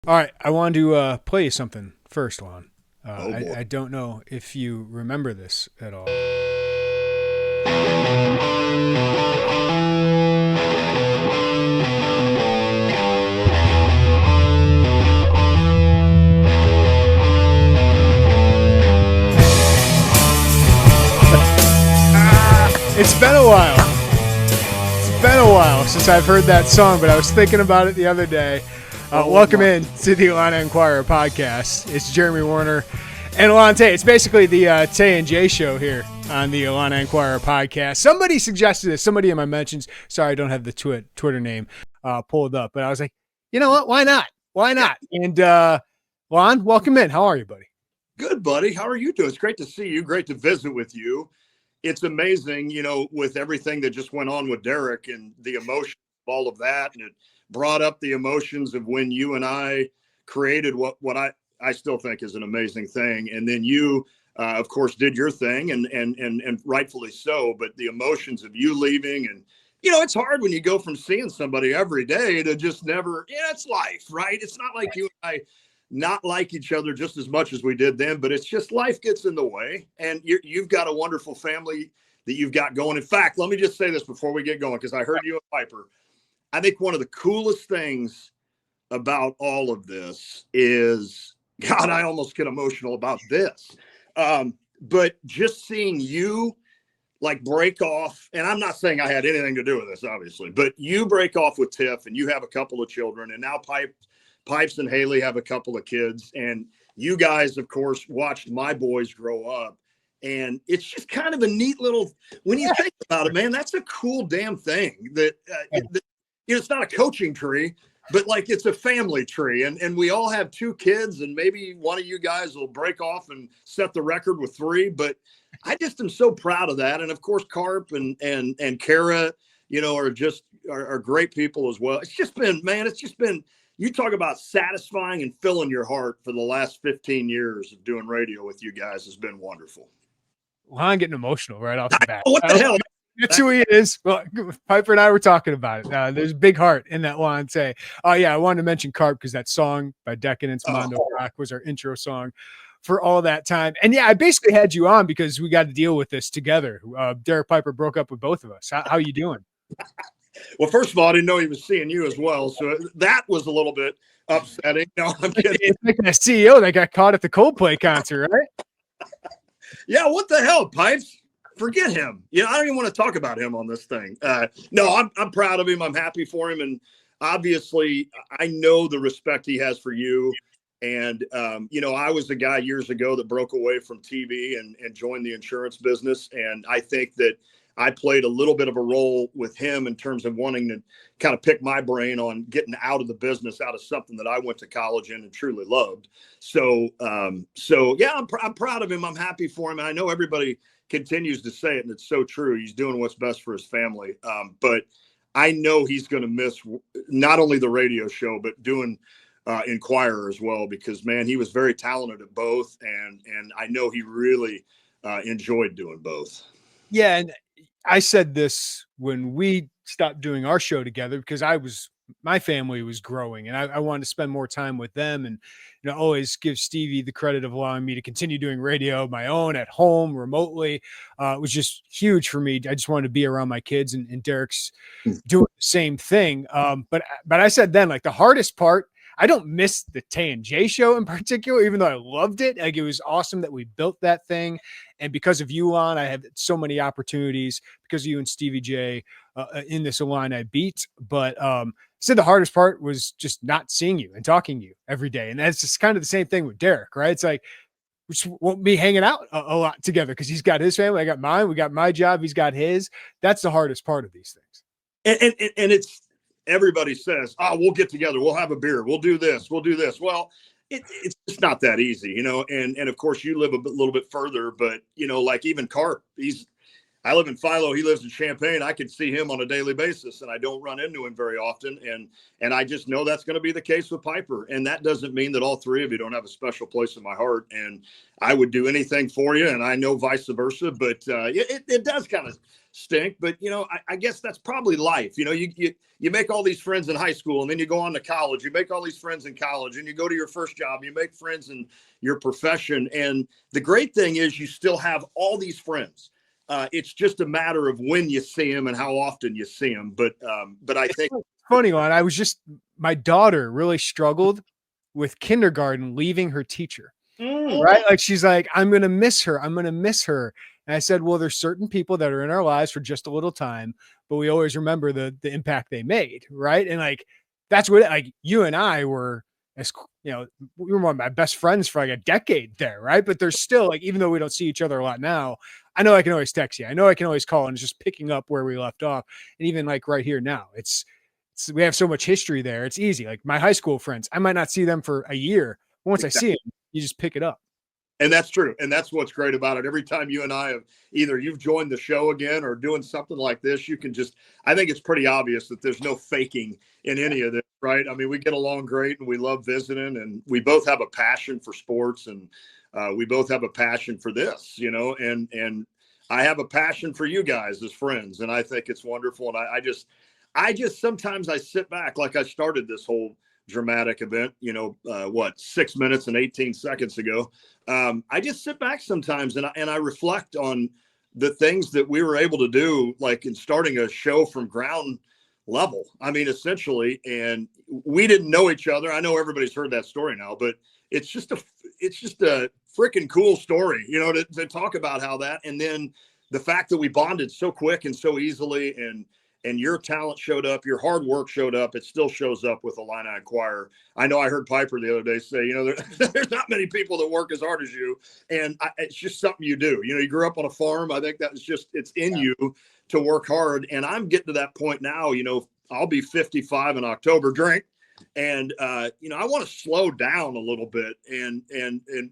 All right, I wanted to play you something first, Lon. Oh boy. I don't know if you remember this at all. It's been a while. It's been a while since I've heard that song, but I was thinking about it the other day. Welcome in to the Illini Inquirer Podcast. It's Jeremy Werner and Lon Tay. It's basically the Tay J Show here on the Illini Inquirer Podcast. Somebody suggested this. Somebody in my mentions. Sorry, I don't have the Twitter name pulled up, but I was like, you know what? Why not? Why not? And Lon, welcome in. How are you, buddy? Good, buddy. How are you doing? It's great to see you. Great to visit with you. It's amazing, with everything that just went on with Derek and the emotion of all of that. And it brought up the emotions of when you and I created what I still think is an amazing thing. And then you, of course, did your thing and rightfully so. But the emotions of you leaving and, it's hard when you go from seeing somebody every day to just never, it's life, right? It's not like you and I not like each other just as much as we did then, but it's just life gets in the way. And you've got a wonderful family that you've got going. In fact, let me just say this before we get going, because I heard you and Piper. I think one of the coolest things about all of this is, God, I almost get emotional about this. But just seeing you like break off, and I'm not saying I had anything to do with this, obviously, but you break off with Tiff and you have a couple of children, and now Pipes and Haley have a couple of kids, and you guys, of course, watched my boys grow up. And it's just kind of a neat little, when you think about it, man, that's a cool damn thing that, it's not a coaching tree, but like it's a family tree. And we all have two kids, and maybe one of you guys will break off and set the record with 3. But I just am so proud of that. And of course, Carp and Kara, are great people as well. It's just been, you talk about satisfying and filling your heart for the last 15 years of doing radio with you guys has been wonderful. Well, I'm getting emotional right off the bat. What the hell? That's who he is. Well, Piper and I were talking about it. There's a big heart in that Lon Tay. Oh, yeah, I wanted to mention Carp because that song by Decadence, Mondo Rock, was our intro song for all that time. And, yeah, I basically had you on because we got to deal with this together. Derek Piper broke up with both of us. How you doing? Well, first of all, I didn't know he was seeing you as well. So that was a little bit upsetting. No, I'm kidding. It's like that CEO that got caught at the Coldplay concert, right? Yeah, what the hell, Pipes? Forget him. I don't even want to talk about him on this thing. No, I'm proud of him. I'm happy for him. And obviously, I know the respect he has for you. And, I was a guy years ago that broke away from TV and joined the insurance business. And I think that I played a little bit of a role with him in terms of wanting to kind of pick my brain on getting out of the business, out of something that I went to college in and truly loved. So yeah, I'm proud of him. I'm happy for him. And I know everybody continues to say it, and it's so true. He's doing what's best for his family. But I know he's going to miss not only the radio show, but doing Inquirer as well, because man, he was very talented at both. And I know he really enjoyed doing both. Yeah. And I said this when we stopped doing our show together because my family was growing and I wanted to spend more time with them and, always give Stevie the credit of allowing me to continue doing radio of my own at home remotely. It was just huge for me. I just wanted to be around my kids and Derek's doing the same thing. But I said then, like the hardest part, I don't miss the Tay J Show in particular, even though I loved it. Like it was awesome that we built that thing. And because of you, Lon, I had so many opportunities because of you and Stevie J in this Illini beat. But I said the hardest part was just not seeing you and talking to you every day. And that's just kind of the same thing with Derek, right? It's like, we just won't be hanging out a lot together because he's got his family. I got mine. We got my job. He's got his. That's the hardest part of these things. And it's, everybody says, we'll get together. We'll have a beer. We'll do this. We'll do this. Well, it's just not that easy, and of course you live a little bit further, but like even Carp, I live in Philo. He lives in Champaign. I could see him on a daily basis and I don't run into him very often. And I just know that's going to be the case with Piper. And that doesn't mean that all 3 of you don't have a special place in my heart. And I would do anything for you. And I know vice versa, but it does kind of stink, but I guess that's probably life. You make all these friends in high school, and then you go on to college, you make all these friends in college, and you go to your first job, you make friends in your profession. And the great thing is you still have all these friends. It's just a matter of when you see them and how often you see them. But I think funny one. My daughter really struggled with kindergarten leaving her teacher. Right? Like she's like, I'm going to miss her. I'm going to miss her. And I said, well, there's certain people that are in our lives for just a little time, but we always remember the impact they made. Right. And like, that's what, like, you and I were, as we were one of my best friends for like a decade there. Right. But there's still, like, even though we don't see each other a lot now, I know I can always text you. I know I can always call, and it's just picking up where we left off. And even like right here now, we have so much history there. It's easy. Like my high school friends, I might not see them for a year. But once I see them, you just pick it up. And that's true. And that's what's great about it. Every time you and I have you've joined the show again or doing something like this, you can I think it's pretty obvious that there's no faking in any of this, right? I mean, we get along great and we love visiting, and we both have a passion for sports, and we both have a passion for this, and I have a passion for you guys as friends. And I think it's wonderful. And I just sometimes I sit back, like I started this whole dramatic event, 6 minutes and 18 seconds ago. I just sit back sometimes and I reflect on the things that we were able to do, like in starting a show from ground level. I mean, essentially, and we didn't know each other. I know everybody's heard that story now, but it's just a freaking cool story, to talk about how that, and then the fact that we bonded so quick and so easily, and your talent showed up, your hard work showed up. It still shows up with Illini Inquirer. I know I heard Piper the other day say, there's not many people that work as hard as you. And it's just something you do. You grew up on a farm. I think it's in you to work hard. And I'm getting to that point now, I'll be 55 in October, drink. And, I want to slow down a little bit.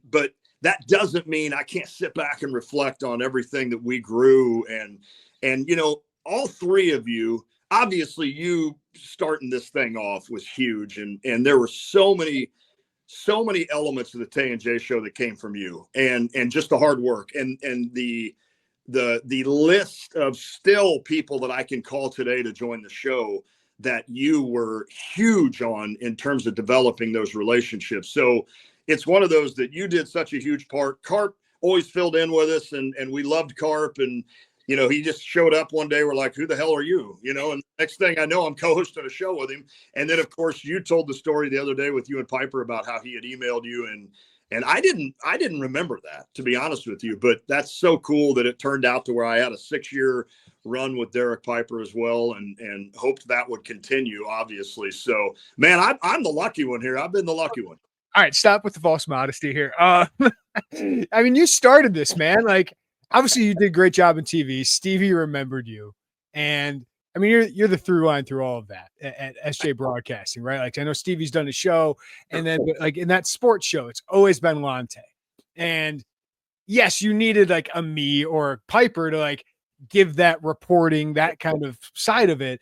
But that doesn't mean I can't sit back and reflect on everything that we grew. And all three of you, obviously you starting this thing off was huge. And there were so many elements of the Tay and J Show that came from you, and just the hard work and the list of still people that I can call today to join the show that you were huge on in terms of developing those relationships. So it's one of those that you did such a huge part. Carp always filled in with us, and we loved Carp, and he just showed up one day. We're like, who the hell are you? And next thing I know, I'm co-hosting a show with him. And then, of course, you told the story the other day with you and Piper about how he had emailed you. And I didn't remember that, to be honest with you. But that's so cool that it turned out to where I had a 6-year run with Derek Piper as well, and hoped that would continue, obviously. So, man, I'm the lucky one here. I've been the lucky one. All right, stop with the false modesty here. I mean, you started this, man. Like, obviously, you did a great job in TV. Stevie remembered you, and I mean, you're the through line through all of that at SJ Broadcasting, right? Like, I know Stevie's done a show, and then like in that sports show, it's always been Lon Tay. And yes, you needed like a me or a Piper to like give that reporting, that kind of side of it,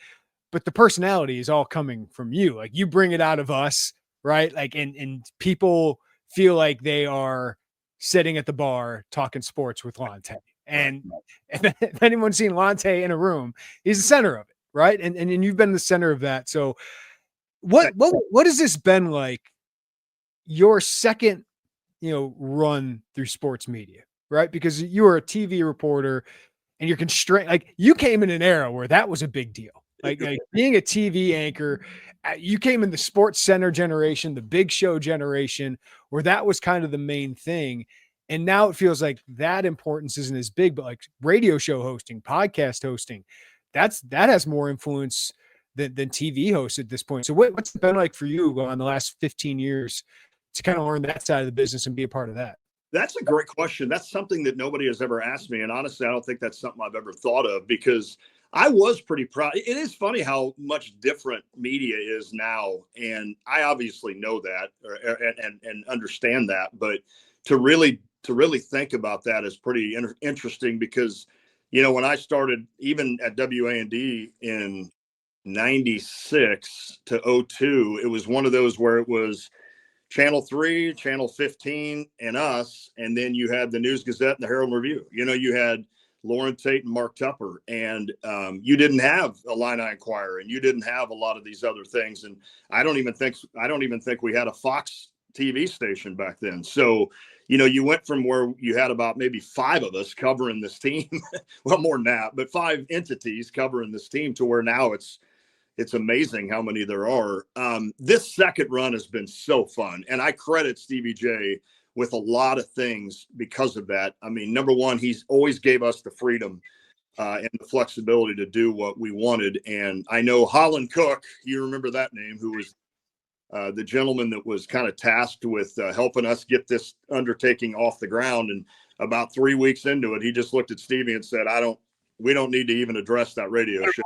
but the personality is all coming from you. Like, you bring it out of us, right? Like, and people feel like they are sitting at the bar talking sports with Lon Tay. And if anyone's seen Lon Tay in a room, he's the center of it, right? And you've been the center of that. So what has this been like, your second, run through sports media, right? Because you were a TV reporter and you're constrained. Like, you came in an era where that was a big deal. Like being a TV anchor, you came in the Sports Center generation, the Big Show generation, where that was kind of the main thing. And now it feels like that importance isn't as big, but like radio show hosting, podcast hosting, that has more influence than TV hosts at this point. So what's it been like for you on the last 15 years to kind of learn that side of the business and be a part of that? That's a great question. That's something that nobody has ever asked me. And honestly, I don't think that's something I've ever thought of, because I was pretty proud. It is funny how much different media is now. And I obviously know that and understand that. But to really think about that is pretty interesting, because, when I started even at WAND in 96 to 02, it was one of those where it was Channel 3, Channel 15, and us. And then you had the News Gazette and the Herald Review. You had Lon Tay and Mark Tupper, and you didn't have Illini Inquirer, and you didn't have a lot of these other things. And I don't even think we had a Fox TV station back then. So, you went from where you had about maybe 5 of us covering this team, well, more than that, but 5 entities covering this team, to where now it's amazing how many there are. This second run has been so fun, and I credit Stevie J with a lot of things because of that. I mean, number one, he's always gave us the freedom and the flexibility to do what we wanted. And I know Holland Cook, you remember that name, who was the gentleman that was kind of tasked with helping us get this undertaking off the ground. And about 3 weeks into it, he just looked at Stevie and said, we don't need to even address that radio show.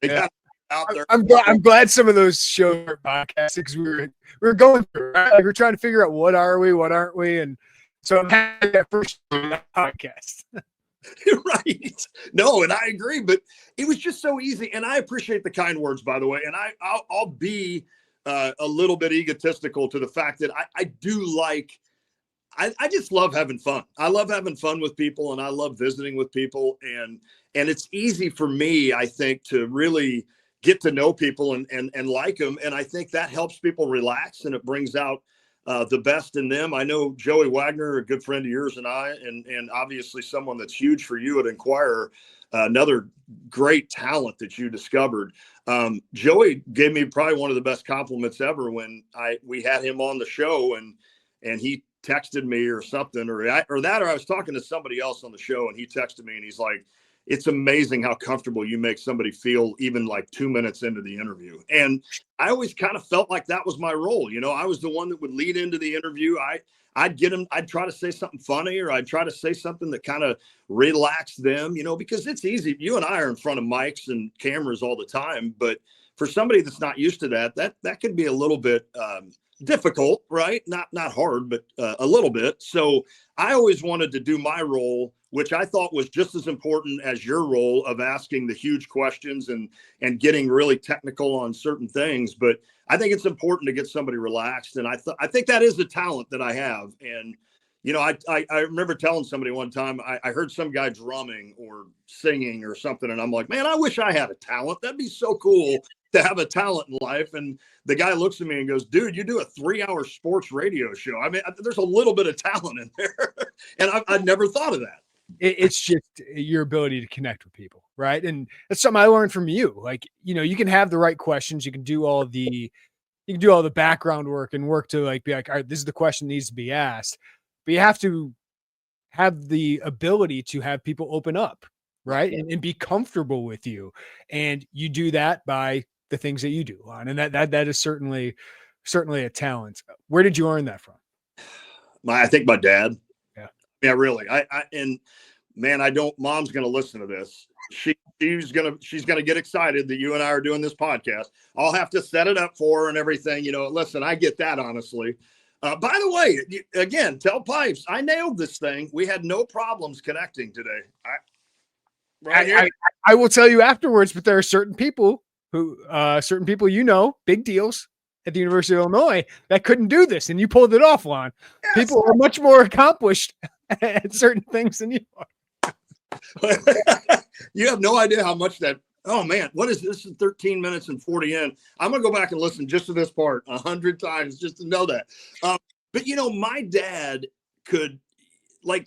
Yeah. Out there. I'm glad some of those shows are podcasts, because we were going through, right? Like, we're trying to figure out what are we, what aren't we, and so I'm happy that first podcast. Right? No, and I agree, but it was just so easy, and I appreciate the kind words, by the way. And I'll be a little bit egotistical to the fact that I do like. I just love having fun. I love having fun with people, and I love visiting with people, and it's easy for me, I think, to really get to know people and like them. And I think that helps people relax, and it brings out the best in them. I know Joey Wagner, a good friend of yours and I, and obviously someone that's huge for you at Inquirer, another great talent that you discovered. Joey gave me probably one of the best compliments ever when we had him on the show, and he texted me or something, or I was talking to somebody else on the show, and he texted me, and he's like, it's amazing how comfortable you make somebody feel, even like 2 minutes into the interview. And I always kind of felt like that was my role. I was the one that would lead into the interview. I'd try to say something funny, or I'd try to say something that kind of relaxed them, because it's easy. You and I are in front of mics and cameras all the time, but for somebody that's not used to that could be a little bit difficult, right? Not hard, but a little bit. So I always wanted to do my role, which I thought was just as important as your role of asking the huge questions and getting really technical on certain things. But I think it's important to get somebody relaxed. And I think that is a talent that I have. And, I remember telling somebody one time, I heard some guy drumming or singing or something, and I'm like, man, I wish I had a talent. That'd be so cool to have a talent in life. And the guy looks at me and goes, dude, you do a 3-hour sports radio show. I mean, there's a little bit of talent in there. And I've never thought of that. It's just your ability to connect with people, right? And that's something I learned from you. Like, you can have the right questions, you can do all the background work and work to be like, all right, this is the question that needs to be asked. But you have to have the ability to have people open up, right? And be comfortable with you. And you do that by the things that you do, Lon. And that is certainly a talent. Where did you learn that from? I think my dad. Yeah, really. And man, Mom's going to listen to this. She's going to get excited that you and I are doing this podcast. I'll have to set it up for her and everything. Listen, I get that, honestly. By the way, again, tell Pipes, I nailed this thing. We had no problems connecting today. I will tell you afterwards, but there are certain people who, big deals at the University of Illinois that couldn't do this, and you pulled it off, Lon. Yes. People are much more accomplished at certain things than you are. You have no idea how much that. Oh man, what is this? 13 minutes and 40 in. I'm gonna go back and listen just to this part 100 times just to know that. But my dad could,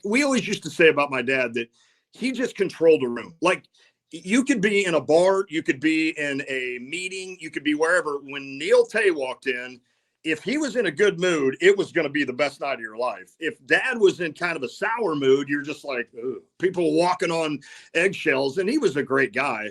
we always used to say about my dad that he just controlled a room. Like, you could be in a bar, you could be in a meeting, you could be wherever. When Neil Tay walked in, if he was in a good mood, it was going to be the best night of your life. If Dad was in kind of a sour mood, you're just like, ugh, people walking on eggshells. And he was a great guy,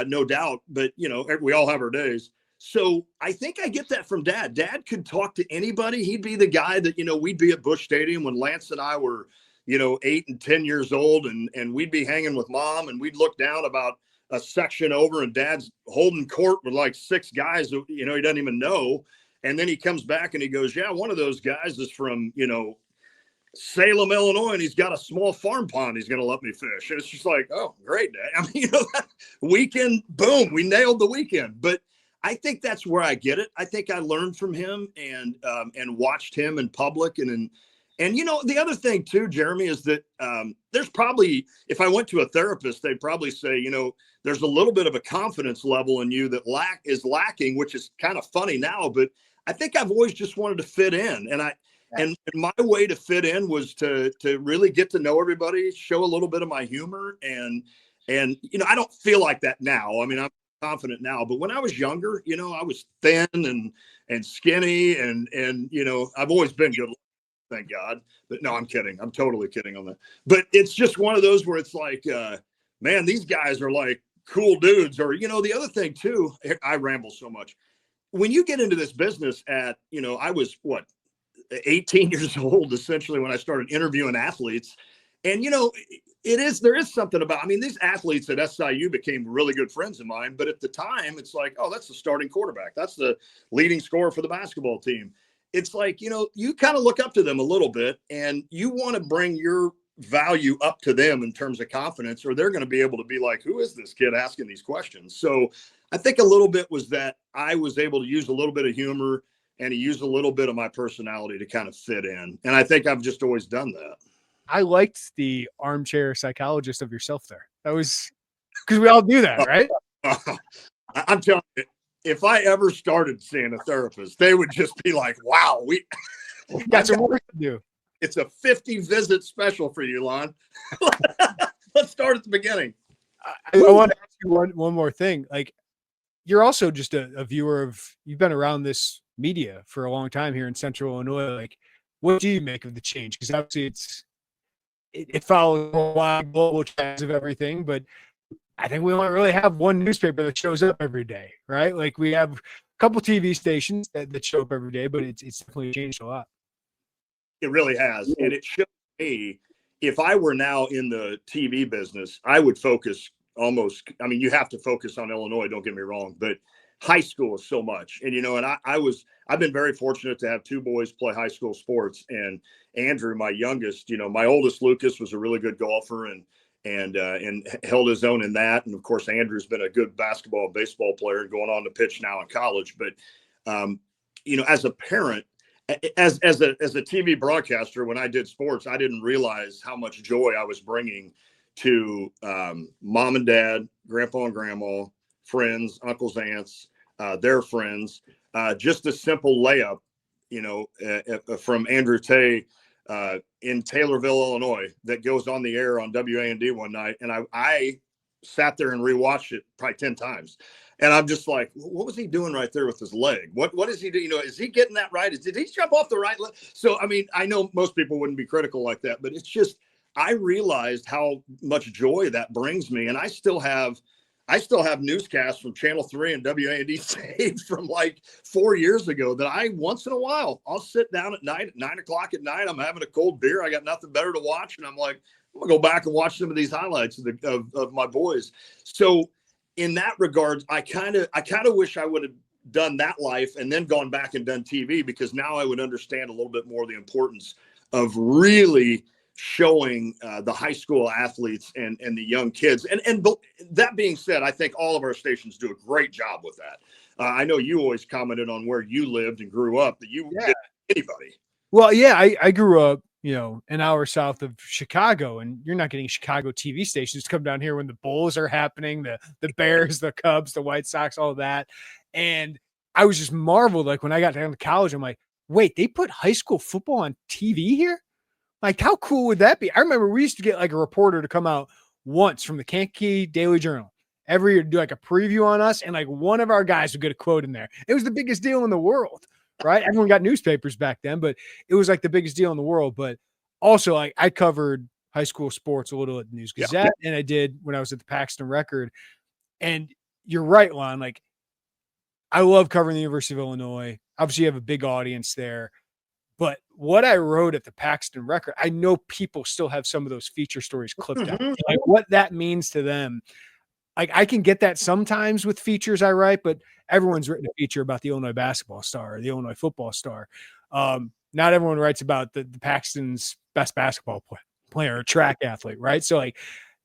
no doubt. But, we all have our days. So I think I get that from Dad. Dad could talk to anybody. He'd be the guy that, we'd be at Busch Stadium when Lance and I were, 8 and 10 years old, and we'd be hanging with Mom, and we'd look down about a section over, and Dad's holding court with like 6 guys who, he doesn't even know. And then he comes back and he goes, yeah, one of those guys is from, Salem, Illinois, and he's got a small farm pond he's going to let me fish. And it's just like, oh, great, Dad. I mean, that weekend, boom, we nailed the weekend. But I think that's where I get it. I think I learned from him and watched him in public and And, the other thing too, Jeremy, is that there's probably, if I went to a therapist, they'd probably say, there's a little bit of a confidence level in you that is lacking, which is kind of funny now, but I think I've always just wanted to fit in. And my way to fit in was to really get to know everybody, show a little bit of my humor. And, I don't feel like that now. I mean, I'm confident now, but when I was younger, I was thin and skinny and, I've always been good. Thank God. But no, I'm kidding. I'm totally kidding on that. But it's just one of those where it's like, man, these guys are like cool dudes. Or, the other thing too, I ramble so much. When you get into this business I was 18 years old, essentially, when I started interviewing athletes. And, there is something about, these athletes at SIU became really good friends of mine. But at the time, it's like, oh, that's the starting quarterback. That's the leading scorer for the basketball team. It's like, you kind of look up to them a little bit and you want to bring your value up to them in terms of confidence, or they're going to be able to be like, who is this kid asking these questions? So I think a little bit was that I was able to use a little bit of humor and to use a little bit of my personality to kind of fit in. And I think I've just always done that. I liked the armchair psychologist of yourself there. That was because we all do that, right? I'm telling you, if I ever started seeing a therapist, they would just be like, wow, we got some work to do. It's a 50 visit special for you, Lon. Let's start at the beginning. I want to ask you one more thing. Like, you're also just a viewer of, you've been around this media for a long time here in Central Illinois. Like, what do you make of the change? Because obviously it follows a wide global trends of everything, but I think we don't really have one newspaper that shows up every day, right? Like, we have a couple TV stations that show up every day, but it's definitely changed a lot. It really has. And it shows me, if I were now in the TV business, I would focus you have to focus on Illinois, don't get me wrong, but high school is so much. And, and I've been very fortunate to have two boys play high school sports. And Andrew, my youngest, my oldest, Lucas, was a really good golfer and held his own in that. And of course, Andrew's been a good basketball and baseball player and going on to pitch now in college. But, as a parent, as a TV broadcaster, when I did sports, I didn't realize how much joy I was bringing to mom and dad, grandpa and grandma, friends, uncles, aunts, their friends. Just a simple layup, from Andrew Tay in Taylorville, Illinois, that goes on the air on WAND one night. And I sat there and rewatched it probably 10 times. And I'm just like, what was he doing right there with his leg? What is he doing? Is he getting that right? Did he jump off the right leg? So, I know most people wouldn't be critical like that, but it's just, I realized how much joy that brings me. And I still have newscasts from Channel 3 and WAND saved from like 4 years ago that I, once in a while, I'll sit down at night at 9:00 at night. I'm having a cold beer. I got nothing better to watch. And I'm like, I'm gonna go back and watch some of these highlights of my boys. So in that regard, I kind of wish I would have done that life and then gone back and done TV, because now I would understand a little bit more the importance of really showing the high school athletes and the young kids. And that being said, I think all of our stations do a great job with that. I know you always commented on where you lived and grew up, that you didn't anybody. Well, yeah, I grew up, an hour south of Chicago, and you're not getting Chicago TV stations to come down here when the Bulls are happening, the Bears, the Cubs, the White Sox, all that. And I was just marveled. Like, when I got down to college, I'm like, wait, they put high school football on TV here? Like, how cool would that be? I remember we used to get like a reporter to come out once from the Kankakee Daily Journal every year to do like a preview on us. And like, one of our guys would get a quote in there. It was the biggest deal in the world, right? Everyone got newspapers back then, but it was like the biggest deal in the world. But also, like, I covered high school sports a little at the News Gazette, and I did when I was at the Paxton Record. And you're right, Lon. Like, I love covering the University of Illinois. Obviously, you have a big audience there. But what I wrote at the Paxton Record, I know people still have some of those feature stories clipped out. Like, what that means to them. Like, I can get that sometimes with features I write, but everyone's written a feature about the Illinois basketball star or the Illinois football star. Not everyone writes about the Paxton's best basketball player or track athlete, right? So like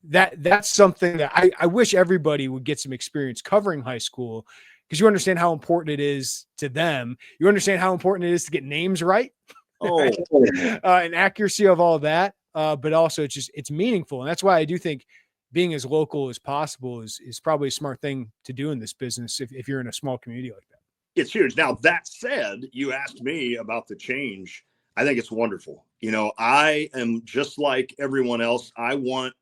that's something that I wish everybody would get some experience covering high school, because you understand how important it is to them. You understand how important it is to get names right. Oh, and accuracy of all that. But also it's meaningful. And that's why I do think being as local as possible is probably a smart thing to do in this business if you're in a small community like that. it's huge. Now, that said, you asked me about the change. I think it's wonderful. I am just like everyone else. I want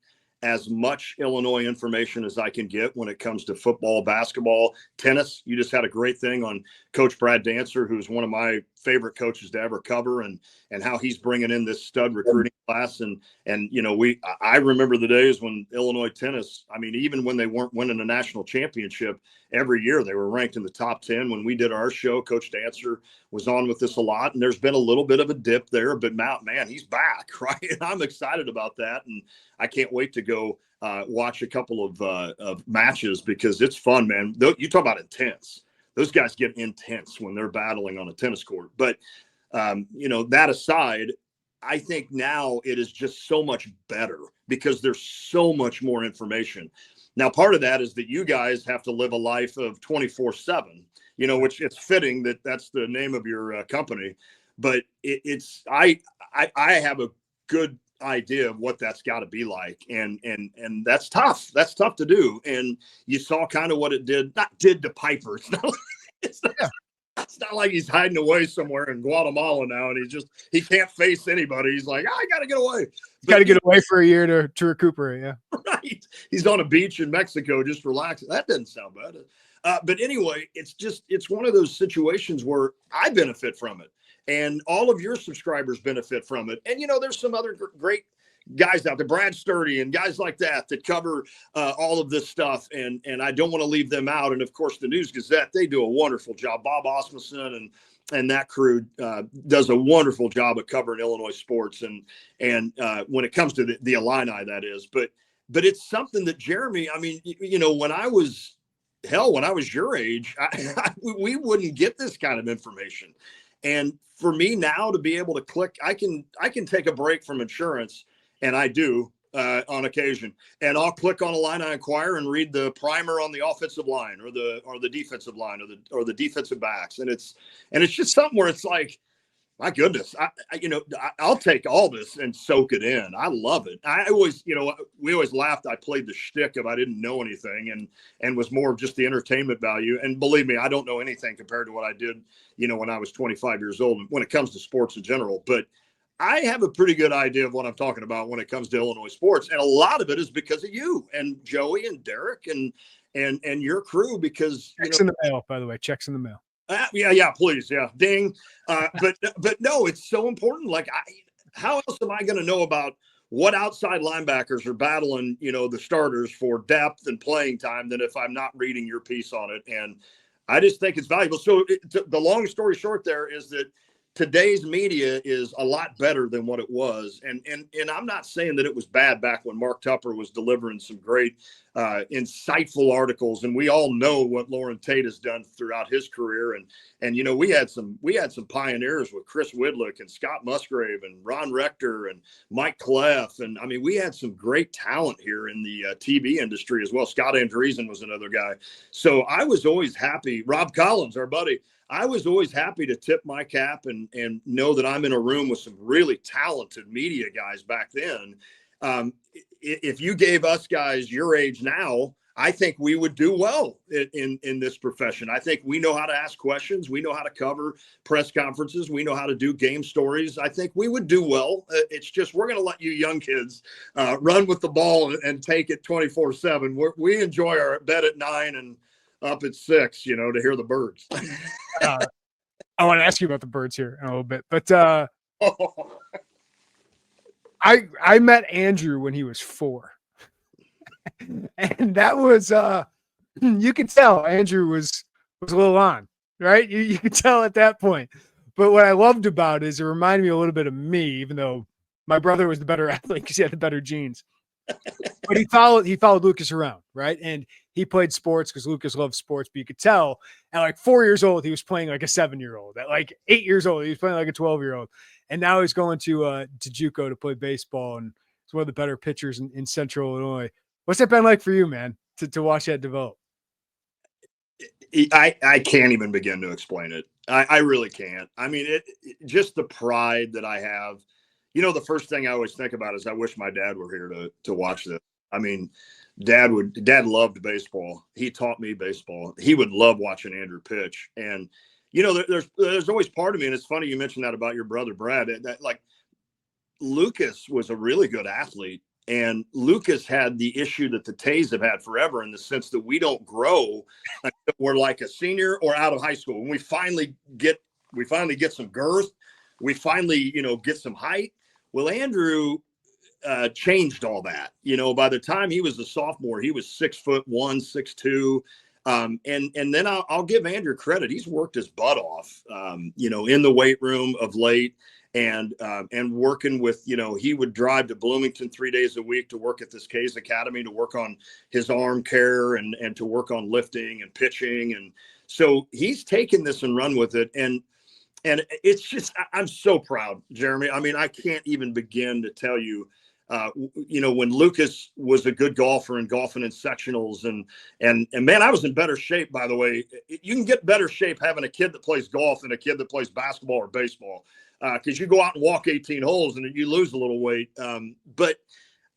as much Illinois information as I can get when it comes to football, basketball, tennis. You just had a great thing on Coach Brad Dancer, who's one of my favorite coaches to ever cover, and how he's bringing in this stud recruiting class. And I remember the days when Illinois tennis, I mean, even when they weren't winning a national championship every year, they were ranked in the top 10. When we did our show, Coach Dancer was on with us a lot, and there's been a little bit of a dip there, but man, he's back, right? And I'm excited about that, and I can't wait to go watch a couple of matches because it's fun, man. You talk about intense. Those guys get intense when they're battling on a tennis court. But, that aside, I think now it is just so much better because there's so much more information. Now, part of that is that you guys have to live a life of 24/7, which it's fitting that that's the name of your company. But I have a good idea of what that's got to be like. And that's tough. That's tough to do. And you saw kind of what it did to Piper. It's not like he's hiding away somewhere in Guatemala now and he can't face anybody. He's like, I got to get away. Got to get away for a year to recuperate. Yeah. Right. He's on a beach in Mexico, just relaxing. That doesn't sound bad. But anyway, it's one of those situations where I benefit from it. And all of your subscribers benefit from it. And, there's some other great guys out there, Brad Sturdy and guys like that cover all of this stuff. And I don't want to leave them out. And, of course, the News Gazette, they do a wonderful job. Bob Osmussen and that crew does a wonderful job of covering Illinois sports. And when it comes to the Illini, that is. But it's something that Jeremy, I mean, when I was your age, we wouldn't get this kind of information. And for me now to be able to click, I can take a break from insurance, and I do on occasion, and I'll click on Illini Inquirer and read the primer on the offensive line or the defensive line or the defensive backs, and it's just something where it's like, my goodness, I'll take all this and soak it in. I love it. I always, we always laughed. I played the shtick of I didn't know anything and was more of just the entertainment value. And believe me, I don't know anything compared to what I did, when I was 25 years old when it comes to sports in general. But I have a pretty good idea of what I'm talking about when it comes to Illinois sports. And a lot of it is because of you and Joey and Derek and your crew, because checks in the mail, by the way, checks in the mail. Yeah, please. Yeah. Ding. But no, it's so important. Like, how else am I going to know about what outside linebackers are battling, the starters for depth and playing time than if I'm not reading your piece on it? And I just think it's valuable. So the long story short there is that today's media is a lot better than what it was. And I'm not saying that it was bad back when Mark Tupper was delivering some great, insightful articles. And we all know what Lon Tay has done throughout his career. And we had some pioneers with Chris Widlick and Scott Musgrave and Ron Rector and Mike Cleff. And I mean, we had some great talent here in the TV industry as well. Scott Andreessen was another guy. So I was always happy. Rob Collins, our buddy, I was always happy to tip my cap and know that I'm in a room with some really talented media guys back then. If you gave us guys your age now, I think we would do well in this profession. I think we know how to ask questions. We know how to cover press conferences. We know how to do game stories. I think we would do well. It's just we're going to let you young kids run with the ball and take it 24/7. We enjoy our bed at 9 and up at 6, to hear the birds. I want to ask you about the birds here in a little bit, but I met Andrew when he was 4, and that was you could tell Andrew was a little on, right? You could tell at that point. But what I loved about it is it reminded me a little bit of me, even though my brother was the better athlete because he had the better genes. But he followed Lucas around, right? And he played sports because Lucas loved sports, but you could tell at like 4 years old, he was playing like a 7-year-old. At like 8 years old, he was playing like a 12-year-old. And now he's going to JUCO to play baseball, and he's one of the better pitchers in Central Illinois. What's that been like for you, man, to watch that develop? I can't even begin to explain it. I really can't. I mean, just the pride that I have. The first thing I always think about is I wish my dad were here to watch this. I mean, dad loved baseball. He taught me baseball. He would love watching Andrew pitch. And, there's always part of me. And it's funny you mentioned that about your brother, Brad, that like Lucas was a really good athlete. And Lucas had the issue that the Tays have had forever, in the sense that we don't grow until we're like a senior or out of high school. When we finally get some girth, we finally, get some height. Well, Andrew changed all that. By the time he was a sophomore, he was 6'1", 6'2". And then I'll give Andrew credit. He's worked his butt off, in the weight room of late. And working with, he would drive to Bloomington 3 days a week to work at this K's Academy, to work on his arm care and to work on lifting and pitching. And so he's taken this and run with it. And it's just, I'm so proud, Jeremy. I mean, I can't even begin to tell you, when Lucas was a good golfer and golfing in sectionals and man, I was in better shape, by the way. You can get better shape having a kid that plays golf than a kid that plays basketball or baseball. Because you go out and walk 18 holes and you lose a little weight. But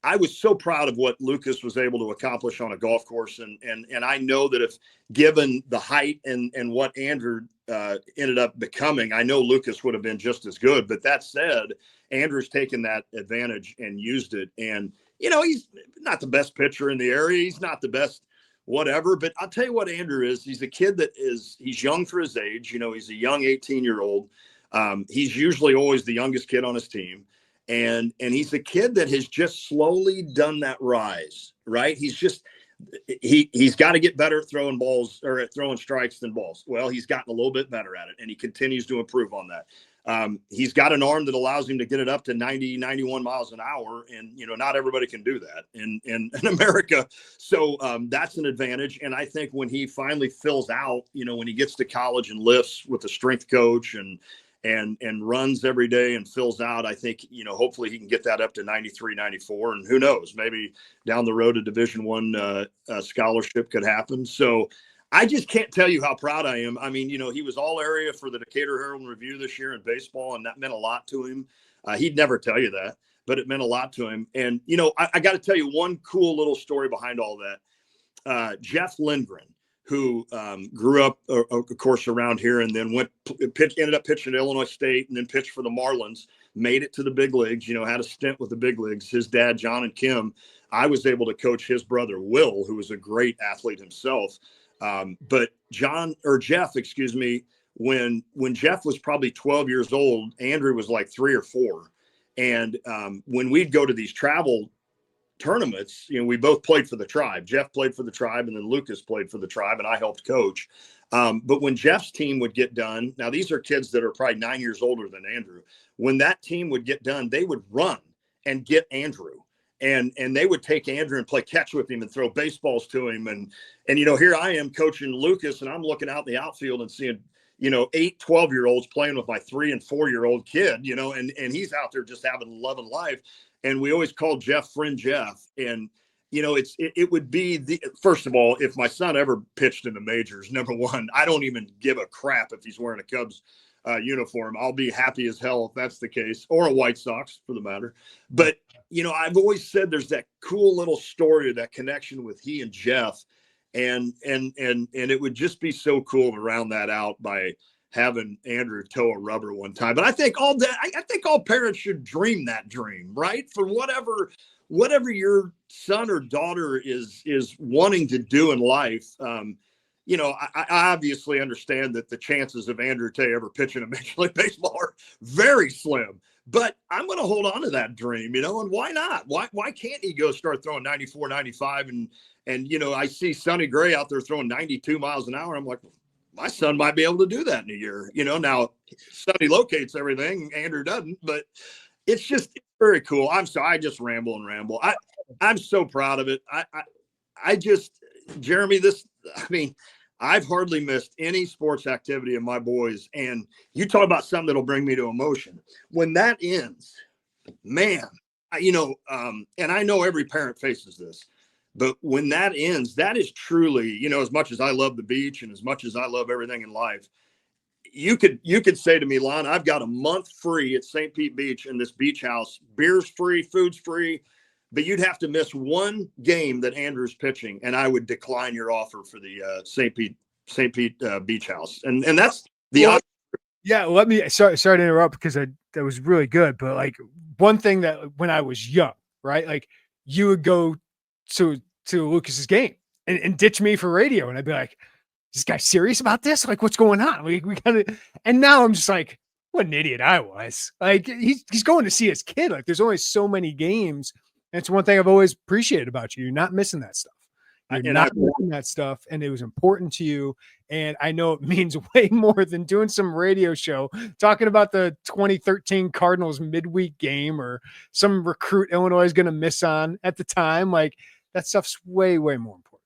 I was so proud of what Lucas was able to accomplish on a golf course. And I know that if given the height and what Andrew ended up becoming, I know Lucas would have been just as good. But that said, Andrew's taken that advantage and used it. And, he's not the best pitcher in the area. He's not the best whatever. But I'll tell you what Andrew is. He's a kid he's young for his age. He's a young 18-year-old. He's usually always the youngest kid on his team. And he's a kid that has just slowly done that rise, right? He's got to get better at throwing balls or at throwing strikes than balls. Well, he's gotten a little bit better at it, and he continues to improve on that. He's got an arm that allows him to get it up to 90, 91 miles an hour. And, not everybody can do that in America. So that's an advantage. And I think when he finally fills out, when he gets to college and lifts with a strength coach and runs every day and fills out, I think, hopefully he can get that up to 93, 94. And who knows, maybe down the road, a Division I scholarship could happen. So I just can't tell you how proud I am. I mean, he was all area for the Decatur Herald and Review this year in baseball, and that meant a lot to him. He'd never tell you that, but it meant a lot to him. And, I got to tell you one cool little story behind all that. Jeff Lindgren, who grew up, of course, around here, and then ended up pitching at Illinois State, and then pitched for the Marlins, made it to the big leagues, had a stint with the big leagues. His dad, John and Kim, I was able to coach his brother, Will, who was a great athlete himself. But Jeff, when Jeff was probably 12 years old, Andrew was like 3 or 4. And when we'd go to these travel tournaments, we both played for the Tribe. Jeff played for the Tribe, and then Lucas played for the Tribe, and I helped coach. But when Jeff's team would get done, now these are kids that are probably 9 years older than Andrew. When that team would get done, they would run and get Andrew, and they would take Andrew and play catch with him and throw baseballs to him. And here I am coaching Lucas, and I'm looking out in the outfield and seeing 8, 12-year-olds playing with my 3 and 4-year-old kid, and he's out there just having loving life. And we always called Jeff Friend Jeff. And, it would be first of all, if my son ever pitched in the majors, number one, I don't even give a crap if he's wearing a Cubs uniform. I'll be happy as hell if that's the case, or a White Sox for the matter. But, I've always said there's that cool little story, that connection with he and Jeff. And it would just be so cool to round that out by having Andrew toe a rubber one time. But I think all parents should dream that dream, right? For whatever your son or daughter is wanting to do in life. I obviously understand that the chances of Andrew Tay ever pitching a Major League Baseball are very slim. But I'm going to hold on to that dream, and why not? Why can't he go start throwing 94, 95? And I see Sonny Gray out there throwing 92 miles an hour. I'm like, my son might be able to do that in a year. Now Sonny locates everything, Andrew doesn't, but it's very cool. I'm sorry, I just ramble. I'm so proud of it. I just, Jeremy, I've hardly missed any sports activity of my boys. And you talk about something that'll bring me to emotion. When that ends, man, and I know every parent faces this, but when that ends, that is truly, as much as I love the beach and as much as I love everything in life, you could say to me, Lon, I've got a month free at St. Pete Beach in this beach house. Beer's free, food's free, but you'd have to miss one game that Andrew's pitching, and I would decline your offer for the St. Pete beach house. And that's the well, yeah. Let me sorry to interrupt because that was really good. But like one thing that when I was young, right, like you would go to Lucas's game and ditch me for radio, and I'd be like, "Is this guy serious about this? Like, what's going on?" We gotta. And now I'm just like, what an idiot I was. Like he's going to see his kid. Like there's only so many games. And it's one thing I've always appreciated about you. You're not missing that stuff. You're not missing that stuff. And it was important to you. And I know it means way more than doing some radio show talking about the 2013 Cardinals midweek game or some recruit Illinois is going to miss on at the time. Like that stuff's way, way more important.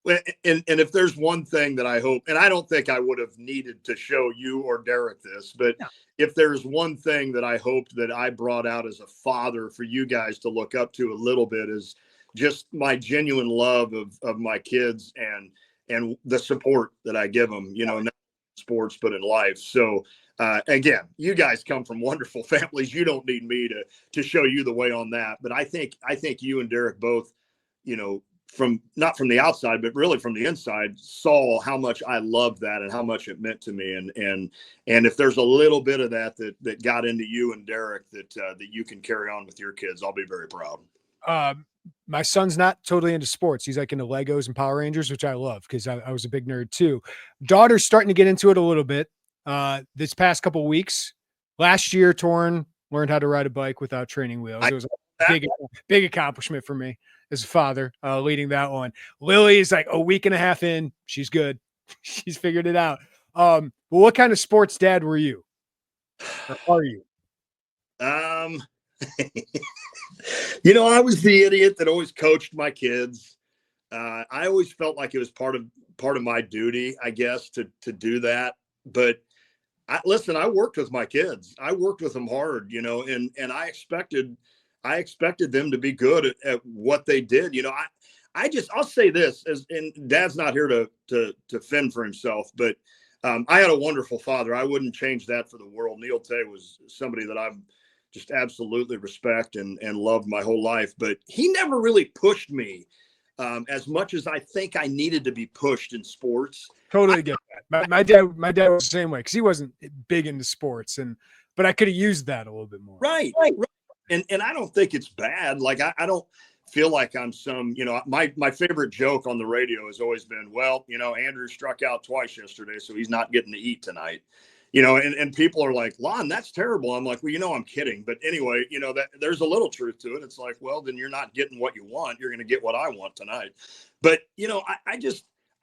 Well, and if there's one thing that I hope, and I don't think I would have needed to show you or Derek this, but if there's one thing that I hoped that I brought out as a father for you guys to look up to a little bit is just my genuine love of my kids and the support that I give them, not in sports, but in life. So again, you guys come from wonderful families. You don't need me to show you the way on that. But I think you and Derek both, from not from the outside, but really from the inside, saw how much I loved that and how much it meant to me. And if there's a little bit of that got into you and Derek that you can carry on with your kids, I'll be very proud. My son's not totally into sports. He's like into Legos and Power Rangers, which I love because I was a big nerd too. Daughter's starting to get into it a little bit. This past couple of weeks, last year, learned how to ride a bike without training wheels. It was a big accomplishment for me as a father, leading that one. Lily is like a week and a half in. She's good. She's figured it out. But what kind of sports dad were you? Or are you? I was the idiot that always coached my kids. I always felt like it was part of my duty, I guess, to do that. But I worked with my kids. I worked with them hard, and I expected them to be good at what they did. I'll say this, and Dad's not here to fend for himself, but I had a wonderful father. I wouldn't change that for the world. Neil Tay was somebody that I've just absolutely respect and loved my whole life, but he never really pushed me as much as I think I needed to be pushed in sports. Totally get that. My dad was the same way because he wasn't big into sports, but I could have used that a little bit more. Right. And I don't think it's bad. Like I don't feel like I'm some, my favorite joke on the radio has always been, well, Andrew struck out twice yesterday, so he's not getting to eat tonight. And people are like, Lon, that's terrible. I'm like, well, I'm kidding. But anyway, that there's a little truth to it. It's like, well, then you're not getting what you want. You're going to get what I want tonight. But,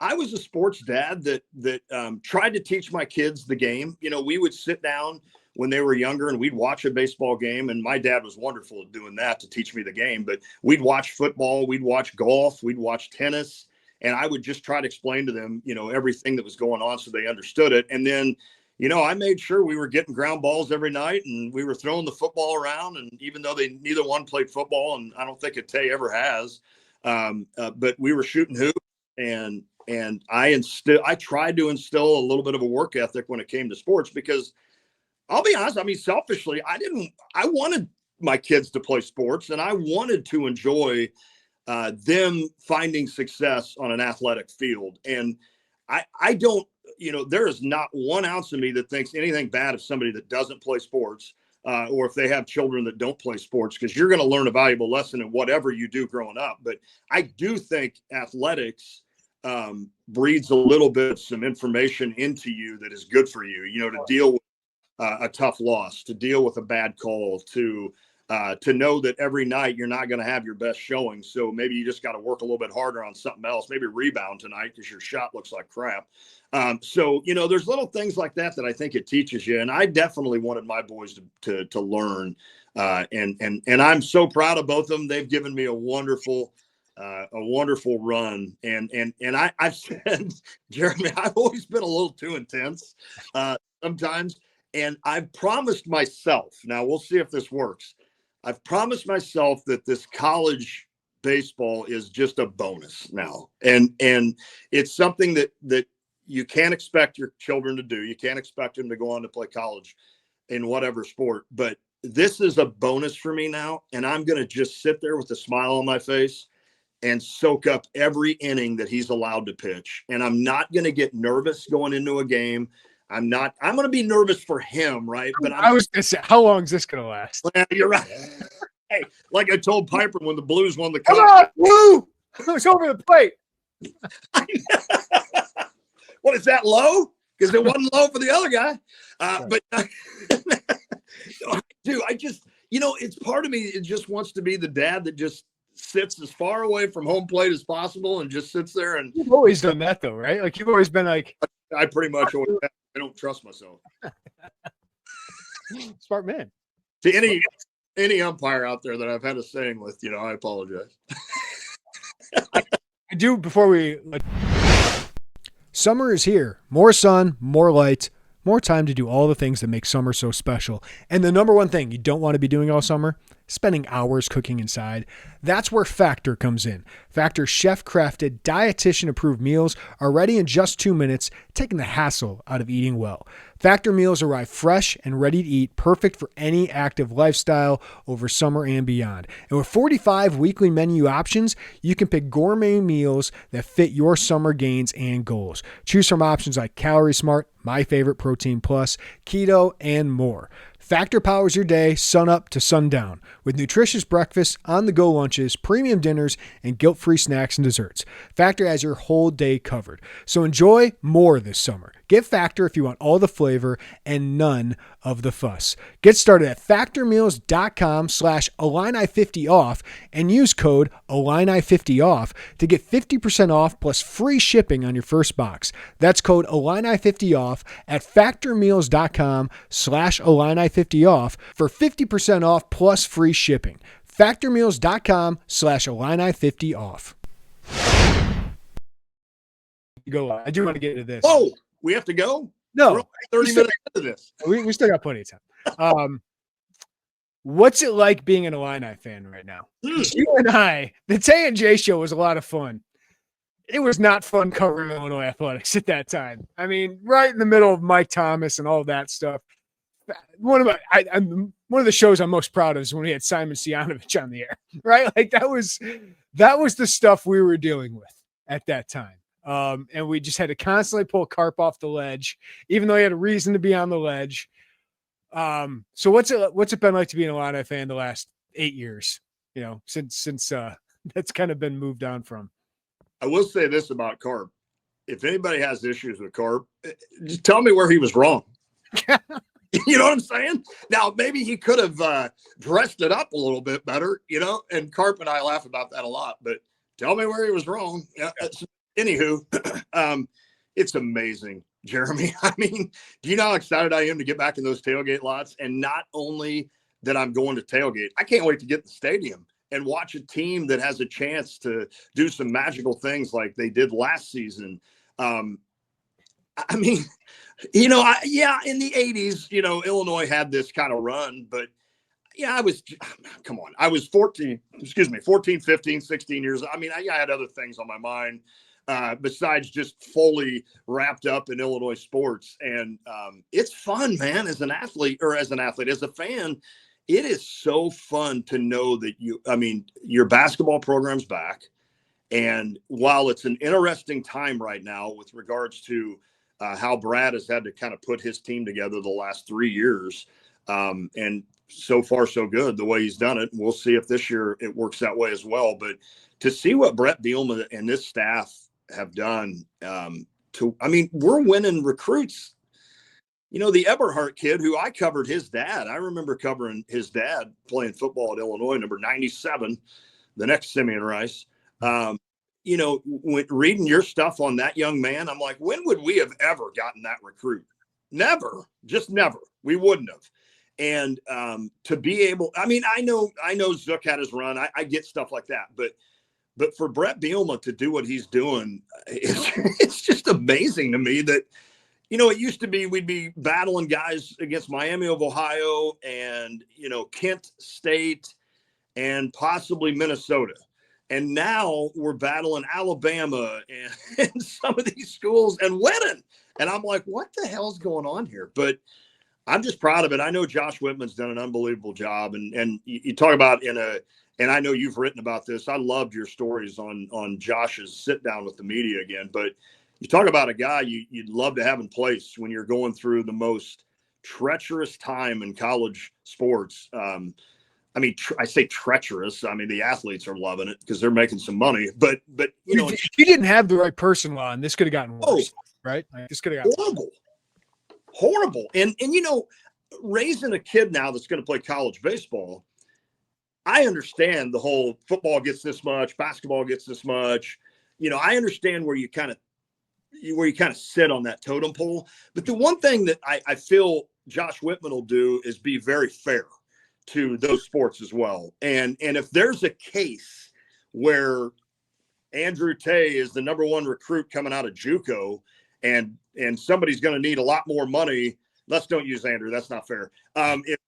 I was a sports dad that tried to teach my kids the game. We would sit down when they were younger and we'd watch a baseball game. And my dad was wonderful at doing that to teach me the game. But we'd watch football, we'd watch golf, we'd watch tennis. And I would just try to explain to them, everything that was going on so they understood it. And then, I made sure we were getting ground balls every night and we were throwing the football around. And even though neither one played football, and I don't think a Tay ever has, but we were shooting hoops and I tried to instill a little bit of a work ethic when it came to sports because I'll be honest, selfishly, I wanted my kids to play sports and I wanted to enjoy them finding success on an athletic field. And I don't, there is not 1 ounce of me that thinks anything bad of somebody that doesn't play sports or if they have children that don't play sports, because you're going to learn a valuable lesson in whatever you do growing up. But I do think athletics breeds a little bit of some information into you that is good for you, to deal with a tough loss, to deal with a bad call, to know that every night you're not going to have your best showing. So maybe you just got to work a little bit harder on something else, maybe rebound tonight because your shot looks like crap. So, there's little things like that I think it teaches you. And I definitely wanted my boys to learn. And I'm so proud of both of them. They've given me a wonderful run. And I've said, Jeremy, I've always been a little too intense sometimes. And I've promised myself, now we'll see if this works. I've promised myself that this college baseball is just a bonus now. And it's something that you can't expect your children to do. You can't expect them to go on to play college in whatever sport. But this is a bonus for me now, and I'm going to just sit there with a smile on my face and soak up every inning that he's allowed to pitch. And I'm not going to get nervous going into a game. I'm going to be nervous for him, right? But I was going to say, how long is this going to last? Well, you're right. Hey, like I told Piper when the Blues won the Come cup. on, Woo! It's over the plate. What is that, low? Because it wasn't low for the other guy. But dude, I just, it's part of me. It just wants to be the dad that just sits as far away from home plate as possible and just sits there. And you've always done that, though, right? Like you've always been like, I pretty much always have. I don't trust myself. Smart man. To any umpire out there that I've had a saying with, I apologize. I do before we. Summer is here. More sun, more light, more time to do all the things that make summer so special. And the number one thing you don't want to be doing all summer, spending hours cooking inside. That's where Factor comes in. Factor's chef-crafted, dietitian-approved meals are ready in just 2 minutes, taking the hassle out of eating well. Factor meals arrive fresh and ready to eat, perfect for any active lifestyle over summer and beyond. And with 45 weekly menu options, you can pick gourmet meals that fit your summer gains and goals. Choose from options like Calorie Smart, My Favorite Protein Plus, Keto, and more. Factor powers your day, sun up to sundown, with nutritious breakfasts, on-the-go lunches, premium dinners, and guilt-free snacks and desserts. Factor has your whole day covered. So enjoy more this summer. Get Factor if you want all the flavor and none of the fuss. Get started at factormeals.com/Illini50off and use code Illini50off to get 50% off plus free shipping on your first box. That's code Illini50off at factormeals.com/Illini50off for 50% off plus free shipping. Factormeals.com/Illini50off. Go on. I do want to get into this. Oh, we have to go? No. We're only 30 minutes into this. We still got plenty of time. What's it like being an Illini fan right now? You and I, the Tay J Show was a lot of fun. It was not fun covering Illinois athletics at that time. I mean, right in the middle of Mike Thomas and all that stuff. One of the shows I'm most proud of is when we had Simon Sianovich on the air, right? Like that was the stuff we were dealing with at that time. And we just had to constantly pull Carp off the ledge, even though he had a reason to be on the ledge. So what's it been like to be an Illini fan the last 8 years? Since that's kind of been moved on from. I will say this about Carp. If anybody has issues with Carp, just tell me where he was wrong. You know what I'm saying? Now, maybe he could have dressed it up a little bit better, and Carp and I laugh about that a lot, but tell me where he was wrong. Yeah, anywho, it's amazing, Jeremy. I mean, do you know how excited I am to get back in those tailgate lots? And not only that I'm going to tailgate, I can't wait to get in the stadium and watch a team that has a chance to do some magical things like they did last season. I mean, in the 80s, Illinois had this kind of run, but I was 14, 15, 16 years. I mean, I had other things on my mind besides just fully wrapped up in Illinois sports. And it's fun, man, as a fan. It is so fun to know that your basketball program's back. And while it's an interesting time right now with regards to how Brad has had to kind of put his team together the last 3 years, and so far so good the way he's done it. We'll see if this year it works that way as well. But to see what Brett Bielema and this staff have done, we're winning recruits. The Eberhardt kid who I covered his dad. I remember covering his dad playing football at Illinois, number 97, the next Simeon Rice. When reading your stuff on that young man, I'm like, when would we have ever gotten that recruit? Never, just never. We wouldn't have. And to be able, I know Zook had his run. I get stuff like that, but for Brett Bielema to do what he's doing, it's just amazing to me that, it used to be we'd be battling guys against Miami of Ohio and, Kent State and possibly Minnesota. And now we're battling Alabama and some of these schools and winning. And I'm like, what the hell's going on here? But I'm just proud of it. I know Josh Whitman's done an unbelievable job. And you talk about and I know you've written about this. I loved your stories on Josh's sit down with the media again. But you talk about a guy you'd love to have in place when you're going through the most treacherous time in college sports. I mean, I say treacherous. I mean, the athletes are loving it because they're making some money. But you know, if you didn't have the right person on, this could have gotten worse, right? Like, this could have gotten horrible. And you know, raising a kid now that's going to play college baseball, I understand the whole football gets this much, basketball gets this much. You know, I understand where you kind of sit on that totem pole. But the one thing that I feel Josh Whitman will do is be very fair to those sports as well. And if there's a case where Andrew Tay is the number one recruit coming out of JUCO and somebody's going to need a lot more money, let's don't use Andrew. That's not fair. If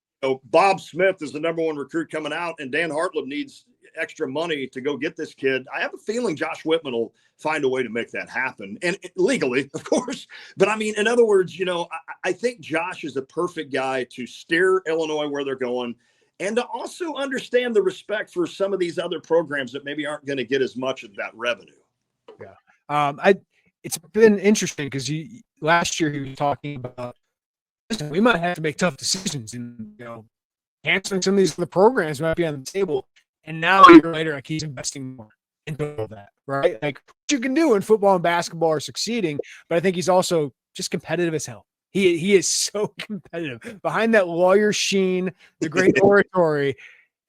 Bob Smith is the number one recruit coming out and Dan Hartleb needs extra money to go get this kid, I have a feeling Josh Whitman will find a way to make that happen, and legally, of course. But I mean, in other words, you know, I think Josh is a perfect guy to steer Illinois where they're going, and to also understand the respect for some of these other programs that maybe aren't going to get as much of that revenue. Yeah. It's been interesting because last year he was talking about, listen, we might have to make tough decisions, and, you know, canceling some of these other programs might be on the table. And now a year later, like, he's investing more into all that, right? Like, what you can do in football and basketball are succeeding, but I think he's also just competitive as hell. He is so competitive. Behind that lawyer sheen, the great oratory,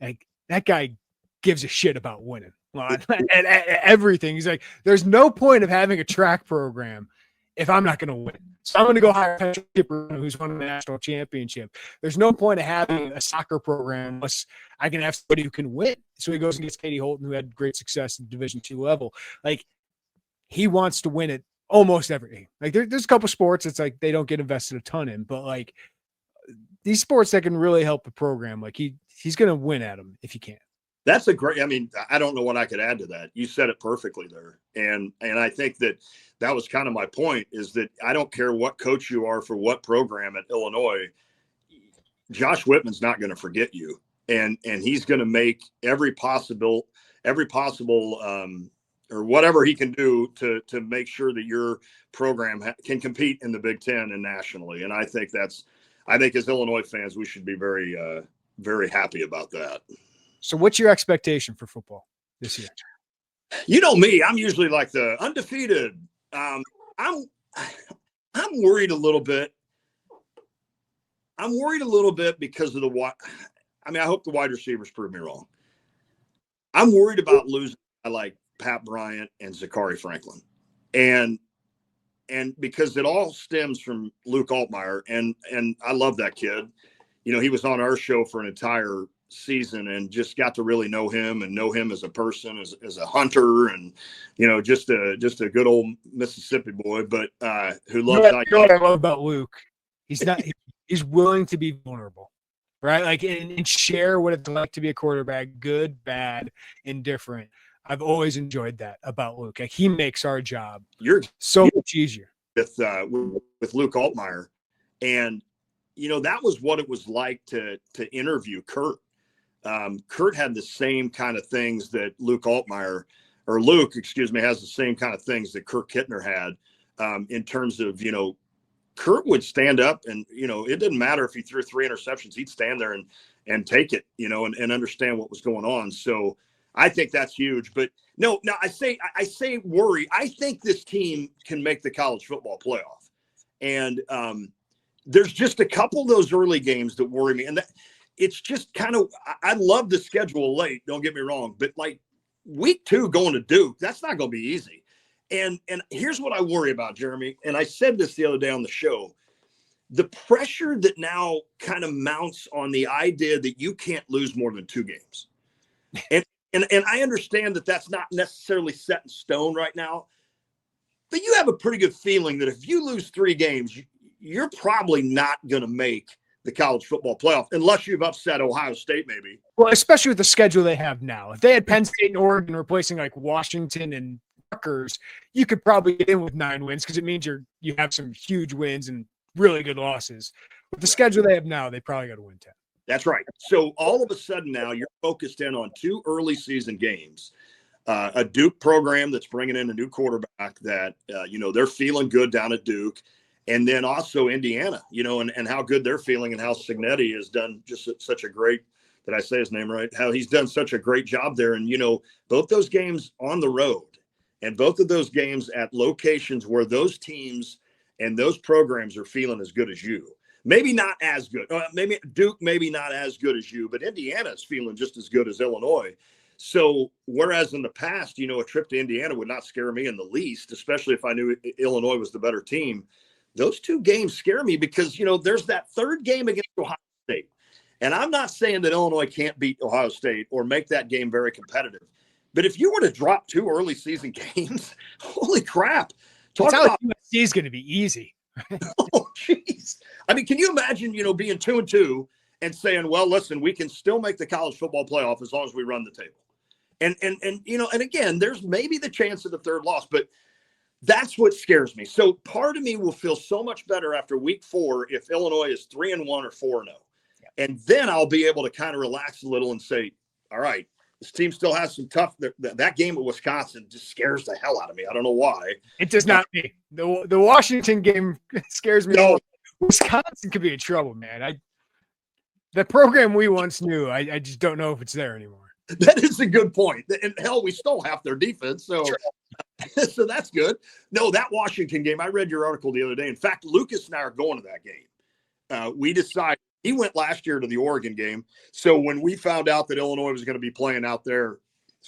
like, that guy gives a shit about winning. And everything. He's like, there's no point of having a track program if I'm not going to win. So I'm going to go hire Patrick Kipper, who's won the national championship. There's no point of having a soccer program unless I can have somebody who can win. So he goes and gets Katie Holton, who had great success at Division II level. Like, he wants to win at almost everything. Like, there's a couple sports it's like they don't get invested a ton in, but like these sports that can really help the program, like he's going to win at them if he can. That's a great, I mean, I don't know what I could add to that. You said it perfectly there. And I think that was kind of my point, is that I don't care what coach you are for what program at Illinois, Josh Whitman's not going to forget you. And he's going to make every possible or whatever he can do to make sure that your program can compete in the Big Ten and nationally. And I think as Illinois fans, we should be very, very happy about that. So what's your expectation for football this year? You know me, I'm usually like the undefeated. I'm worried a little bit. I'm worried a little bit because of I hope the wide receivers prove me wrong. I'm worried about losing like Pat Bryant and Zachary Franklin. And because it all stems from Luke Altmaier, and I love that kid. You know, he was on our show for an entire season and just got to really know him as a person, as a hunter, and, you know, just a good old Mississippi boy, but who loves. You know what I love about Luke? He's willing to be vulnerable, right? Like, and share what it's like to be a quarterback, good, bad, indifferent. I've always enjoyed that about Luke. Like, he makes our job so much easier with Luke Altmaier. And, you know, that was what it was like to interview Kurt. Kurt had the same kind of things that Luke, has the same kind of things that Kurt Kittner had, in terms of, you know, Kurt would stand up and, you know, it didn't matter if he threw 3 interceptions, he'd stand there and take it, you know, and understand what was going on. So I think that's huge. But no, I say worry. I think this team can make the college football playoff. And there's just a couple of those early games that worry me. And that, it's just kind of, I love the schedule late, don't get me wrong, but like week 2 going to Duke, that's not going to be easy. And here's what I worry about, Jeremy, and I said this the other day on the show, the pressure that now kind of mounts on the idea that you can't lose more than 2 games. And I understand that that's not necessarily set in stone right now, but you have a pretty good feeling that if you lose 3 games, you're probably not going to make the college football playoff, unless you've upset Ohio State, maybe. Well, especially with the schedule they have now. If they had Penn State and Oregon replacing like Washington and Rutgers, you could probably get in with 9 wins because it means you have some huge wins and really good losses. With the schedule they have now, they probably got to win 10. That's right. So all of a sudden now you're focused in on 2 early season games. A Duke program that's bringing in a new quarterback that, they're feeling good down at Duke. And then also Indiana, and how good they're feeling and how Cignetti has done just such a great, did I say his name right? How he's done such a great job there. And, both those games on the road and both of those games at locations where those teams and those programs are feeling as good as you. Maybe not as good. Maybe Duke, maybe not as good as you, but Indiana is feeling just as good as Illinois. So whereas in the past, a trip to Indiana would not scare me in the least, especially if I knew Illinois was the better team. Those 2 games scare me because, there's that third game against Ohio State. And I'm not saying that Illinois can't beat Ohio State or make that game very competitive. But if you were to drop 2 early season games, holy crap. Talk about USC is going to be easy. Oh, jeez. I mean, can you imagine, being 2-2 and saying, well, listen, we can still make the college football playoff as long as we run the table. And again, there's maybe the chance of the third loss, but that's what scares me. So part of me will feel so much better after week 4 if Illinois is 3-1 or 4-0. Yeah. And then I'll be able to kind of relax a little and say, all right, this team still has some tough. That game at Wisconsin just scares the hell out of me. I don't know why. It does not me. The Washington game scares me. No. Wisconsin could be in trouble, man. The program we once knew, I just don't know if it's there anymore. That is a good point. And hell, we stole half their defense. So. Sure. So that's good. No, that Washington game, I read your article the other day. In fact, Lucas and I are going to that game. We decided he went last year to the Oregon game. So when we found out that Illinois was going to be playing out there,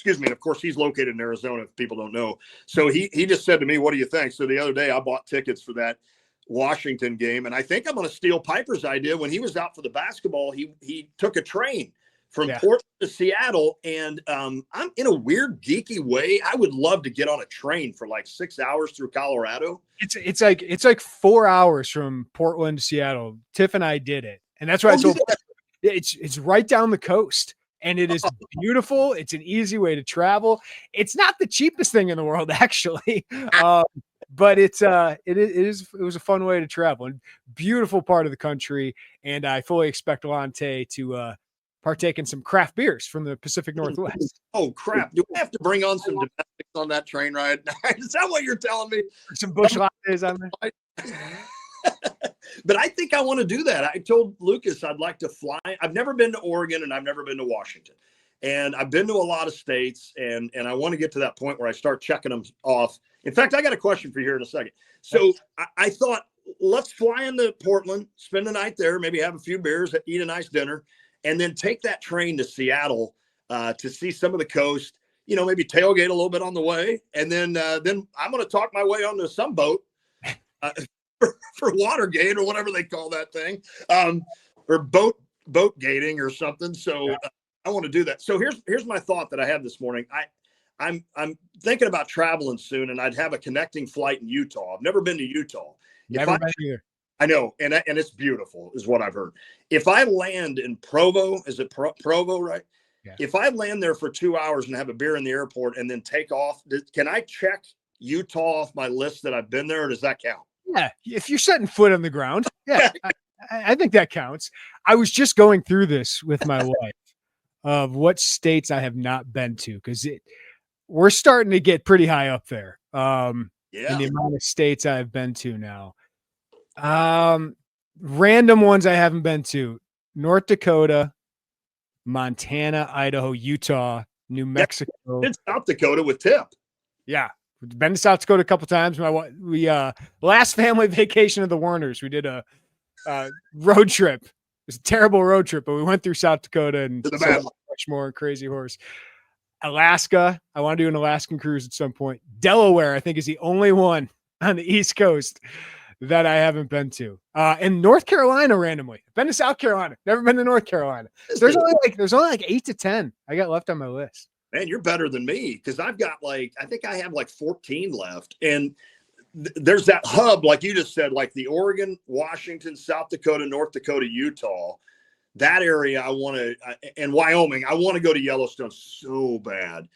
and of course he's located in Arizona if people don't know. So he just said to me, what do you think? So the other day I bought tickets for that Washington game. And I think I'm going to steal Piper's idea. When he was out for the basketball, he took a train from Portland to Seattle. And I'm in a weird geeky way. I would love to get on a train for like 6 hours through Colorado. It's like 4 hours from Portland to Seattle. Tiff and I did it. And that's why it's right down the coast. And it is beautiful. It's an easy way to travel. It's not the cheapest thing in the world, actually. But it was a fun way to travel and beautiful part of the country. And I fully expect Lon Tay to partake in some craft beers from the Pacific Northwest. Oh, crap. Do we have to bring on some domestics on that train ride? Is that what you're telling me? Some bush lattes on there? But I think I want to do that. I told Lucas I'd like to fly. I've never been to Oregon and I've never been to Washington. And I've been to a lot of states and I want to get to that point where I start checking them off. In fact, I got a question for you here in a second. So I thought, let's fly into Portland, spend the night there, maybe have a few beers, eat a nice dinner, and then take that train to Seattle to see some of the coast, maybe tailgate a little bit on the way. And then I'm going to talk my way onto some boat for Watergate or whatever they call that thing, or boat gating or something. So I want to do that. So here's my thought that I had this morning. I'm thinking about traveling soon, and I'd have a connecting flight in Utah. I've never been to Utah. Never been either. I know, and it's beautiful, is what I've heard. If I land in Provo, is it Provo, right? Yeah. If I land there for 2 hours and have a beer in the airport and then take off, can I check Utah off my list that I've been there, or does that count? Yeah, if you're setting foot on the ground, yeah, I think that counts. I was just going through this with my wife of what states I have not been to, because we're starting to get pretty high up there in the amount of states I've been to now. Random ones I haven't been to: North Dakota, Montana, Idaho, Utah, New Mexico. It's South Dakota with Tip. Yeah. Been to South Dakota a couple times. We last family vacation of the Werners, we did a road trip. It was a terrible road trip, but we went through South Dakota and much more Crazy Horse. Alaska, I want to do an Alaskan cruise at some point. Delaware, I think, is the only one on the East Coast that I haven't been to. And North Carolina, randomly. Been to South Carolina, never been to North Carolina. So there's only like 8 to 10 I got left on my list. Man, you're better than me, because I've got I think I have 14 left. And there's that hub, like you just said, like the Oregon, Washington, South Dakota, North Dakota, Utah, that area. I want to, and Wyoming, I want to go to Yellowstone so bad.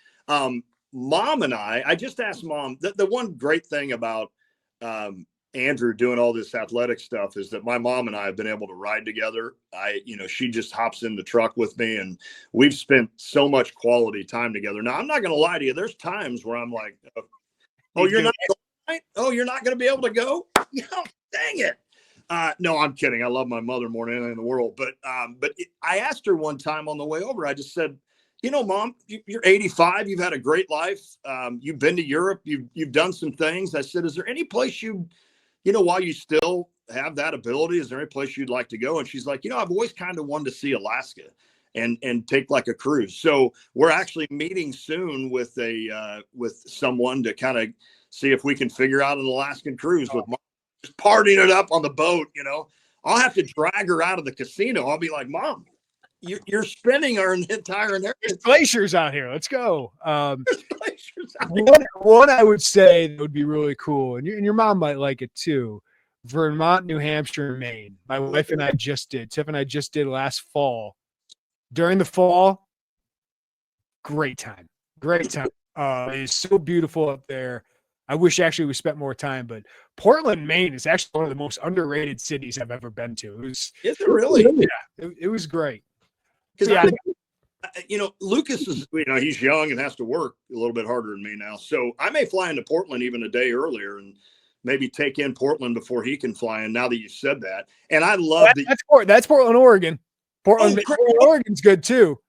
Mom and I just asked Mom, the one great thing about Andrew doing all this athletic stuff is that my mom and I have been able to ride together. She just hops in the truck with me, and we've spent so much quality time together. Now, I'm not going to lie to you. There's times where I'm like, oh, you're not going, oh, you're not going to be able to go? Dang it. No, I'm kidding. I love my mother more than anything in the world. But I asked her one time on the way over, I just said, Mom, you're 85. You've had a great life. You've been to Europe. You've done some things. I said, is there any place while you still have that ability, is there any place you'd like to go? And she's like, I've always kind of wanted to see Alaska and take like a cruise. So we're actually meeting soon with someone to kind of see if we can figure out an Alaskan cruise with Mom, just partying it up on the boat. I'll have to drag her out of the casino. I'll be like, Mom, you're spending our entire inheritance. There's glaciers out here. Let's go. One I would say that would be really cool, and your mom might like it too. Vermont, New Hampshire, and Maine. My wife and I just did. Tiff and I just did last fall. During the fall, great time. It is so beautiful up there. I wish actually we spent more time, but Portland, Maine is actually one of the most underrated cities I've ever been to. Is it really? Yeah, it was great. Because Lucas is, he's young and has to work a little bit harder than me now. So I may fly into Portland even a day earlier and maybe take in Portland before he can fly in, now that you said that. And I love that's Portland, Oregon. Portland, Oregon's good too.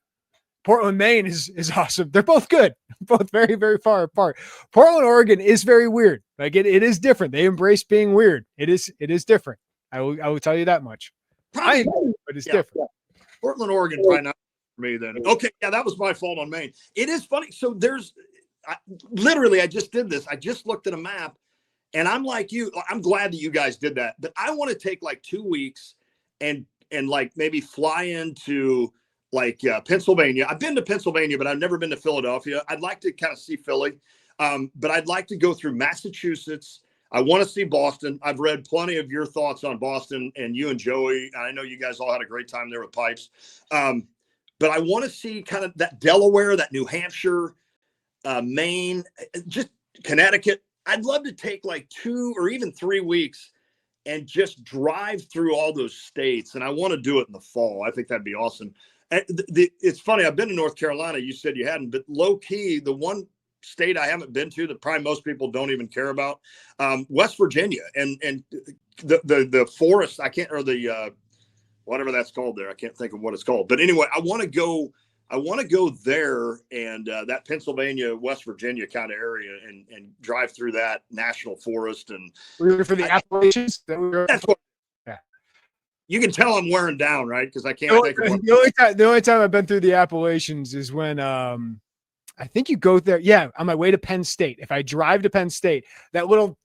Portland, Maine is awesome. They're both good, both very, very far apart. Portland, Oregon is very weird. Like it is different. They embrace being weird. It is different. I will tell you that much. But it's different. Portland, Oregon, probably not for me then. Okay, yeah, that was my fault on Maine. It is funny. So I just did this. I just looked at a map, and I'm like you. I'm glad that you guys did that. But I want to take like 2 weeks and like maybe fly into like Pennsylvania. I've been to Pennsylvania, but I've never been to Philadelphia. I'd like to kind of see Philly, but I'd like to go through Massachusetts. I want to see Boston. I've read plenty of your thoughts on Boston, and you and Joey. I know you guys all had a great time there with Pipes. But I want to see kind of that Delaware, that New Hampshire, Maine, just Connecticut. I'd love to take like 2 or even 3 weeks and just drive through all those states. And I want to do it in the fall. I think that'd be awesome. And it's funny. I've been to North Carolina. You said you hadn't, but low key, the one state I haven't been to that probably most people don't even care about, West Virginia and the forest. I can't, or the whatever that's called there. I can't think of what it's called. But anyway, I want to go there and that Pennsylvania, West Virginia kind of area and drive through that national forest. And we were for the Appalachians. That's what. Yeah. You can tell I'm wearing down, right? Because I can't think of the only time I've been through the Appalachians is when I think you go there. Yeah, on my way to Penn State. If I drive to Penn State, that little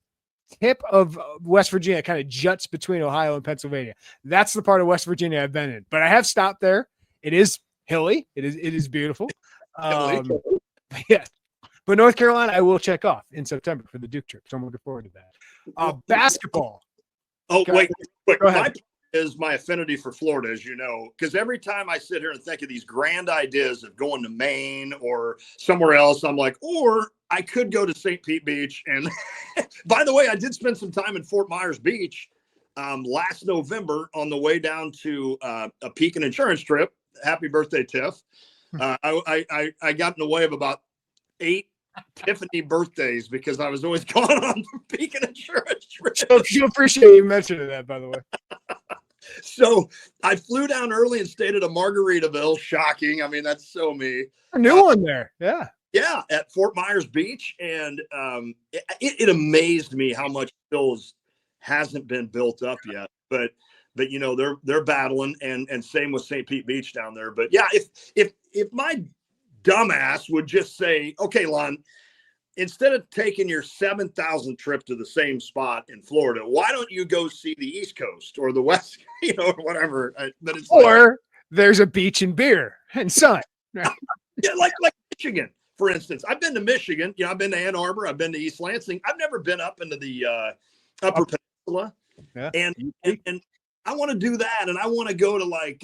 tip of West Virginia kind of juts between Ohio and Pennsylvania. That's the part of West Virginia I've been in. But I have stopped there. It is hilly. It is beautiful. Yeah. But North Carolina, I will check off in September for the Duke trip. So I'm looking forward to that. Basketball. Oh, wait, quick. Is my affinity for Florida, as you know, because every time I sit here and think of these grand ideas of going to Maine or somewhere else, I'm like, or I could go to St. Pete Beach. And by the way, I did spend some time in Fort Myers Beach last November on the way down to a Pekin insurance trip. Happy birthday, Tiff. I got in the way of about 8 Tiffany birthdays because I was always going on Pekin insurance trips. So you appreciate you mentioning that, by the way. So I flew down early and stayed at a Margaritaville. Shocking. I mean, that's so me. A new one there. Yeah. Yeah. At Fort Myers Beach. And it amazed me how much still hasn't been built up yet. But they're battling and same with St. Pete Beach down there. But yeah, if my dumbass would just say, okay, Lon, instead of taking your 7,000th trip to the same spot in Florida, why don't you go see the East Coast or the West, or whatever? But it's or there's a beach and beer and sun. Right? Yeah, like Michigan. for instance, I've been to Michigan. I've been to Ann Arbor. I've been to East Lansing. I've never been up into the Upper Peninsula, and I want to do that. And I want to go to like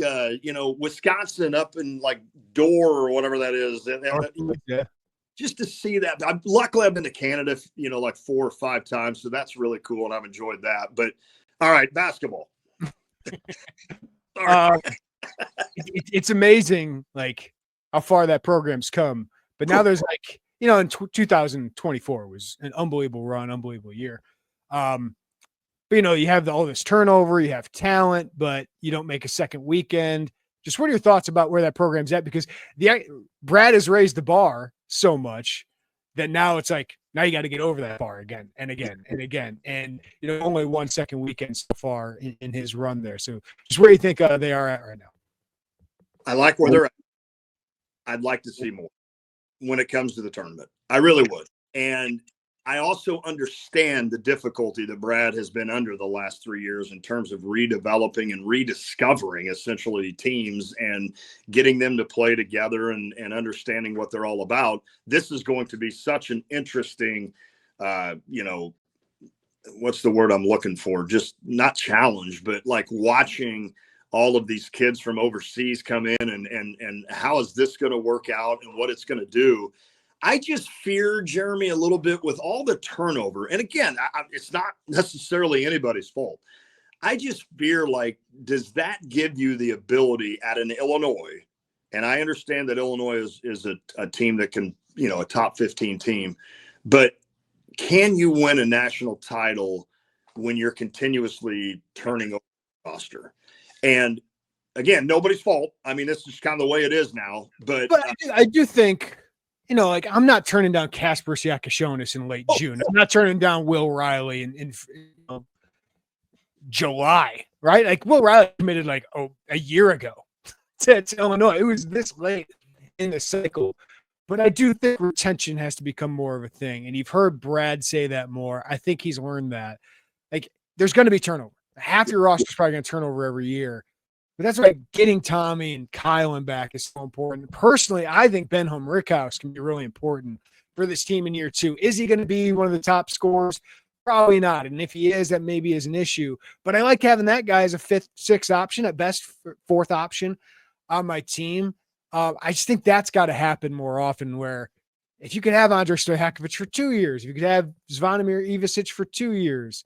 Wisconsin, up in like Dorr or whatever that is. Just to see that. Luckily, I've been to Canada, like 4 or 5 times, so that's really cool, and I've enjoyed that. But all right, basketball. It's amazing, like how far that program's come. But now there's like, in 2024 was an unbelievable run, unbelievable year. But you have all this turnover, you have talent, but you don't make a second weekend. Just what are your thoughts about where that program's at? Because Brad has raised the bar so much that now it's like, now you got to get over that bar again and again and again. And, only 1 second weekend so far in his run there. So just where do you think they are at right now? I like where they're at. I'd like to see more when it comes to the tournament. I really would. And I also understand the difficulty that Brad has been under the last 3 years in terms of redeveloping and rediscovering essentially teams and getting them to play together and understanding what they're all about. This is going to be such an interesting, what's the word I'm looking for? Just not challenge, but like watching all of these kids from overseas come in and how is this going to work out and what it's going to do. I just fear, Jeremy, a little bit with all the turnover. And again, it's not necessarily anybody's fault. I just fear, like, does that give you the ability at an Illinois? And I understand that Illinois is a team that can, a top 15 team. But can you win a national title when you're continuously turning over the roster? And again, nobody's fault. I mean, this is kind of the way it is now. But I do think – like I'm not turning down Kasper Siakashonis in late June. I'm not turning down Will Riley in July, right? Like Will Riley committed like a year ago to Illinois. It was this late in the cycle. But I do think retention has to become more of a thing. And you've heard Brad say that more. I think he's learned that. Like there's going to be turnover. Half your roster is probably going to turn over every year. But that's why getting Tommy and Kylan back is so important. Personally, I think Benham Rickhouse can be really important for this team in year 2. Is he going to be one of the top scorers? Probably not. And if he is, that maybe is an issue. But I like having that guy as a 5th, 6th option, at best 4th option on my team. I just think that's got to happen more often, where if you could have Andrei Stojakovic for 2 years, if you could have Zvonimir Ivasic for 2 years,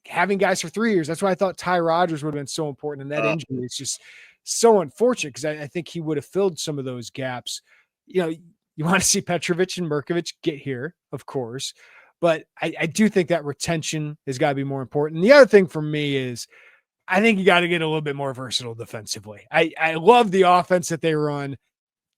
having guys for 3 years. That's why I thought Ty Rodgers would have been so important. And that injury is just so unfortunate, because I think he would have filled some of those gaps. You want to see Petrovic and Mirkovic get here, of course. But I do think that retention has got to be more important. And the other thing for me is I think you got to get a little bit more versatile defensively. I love the offense that they run.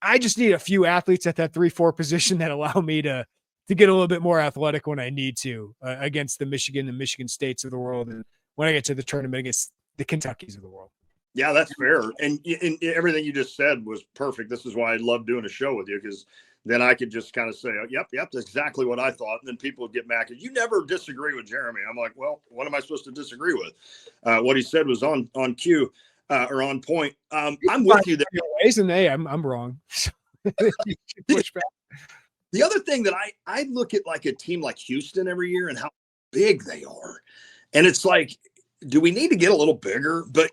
I just need a few athletes at that 3-4 position that allow me to get a little bit more athletic when I need to against the Michigan and Michigan States of the world. And when I get to the tournament against the Kentuckys of the world. Yeah, that's fair. And everything you just said was perfect. This is why I love doing a show with you, because then I could just kind of say, yep, that's exactly what I thought. And then people would get mad because you never disagree with Jeremy. I'm like, well, what am I supposed to disagree with? What he said was on cue or on point. I'm with you there. And I'm wrong. Push back. The other thing that I look at, like a team like Houston every year and how big they are. And it's like, do we need to get a little bigger? But,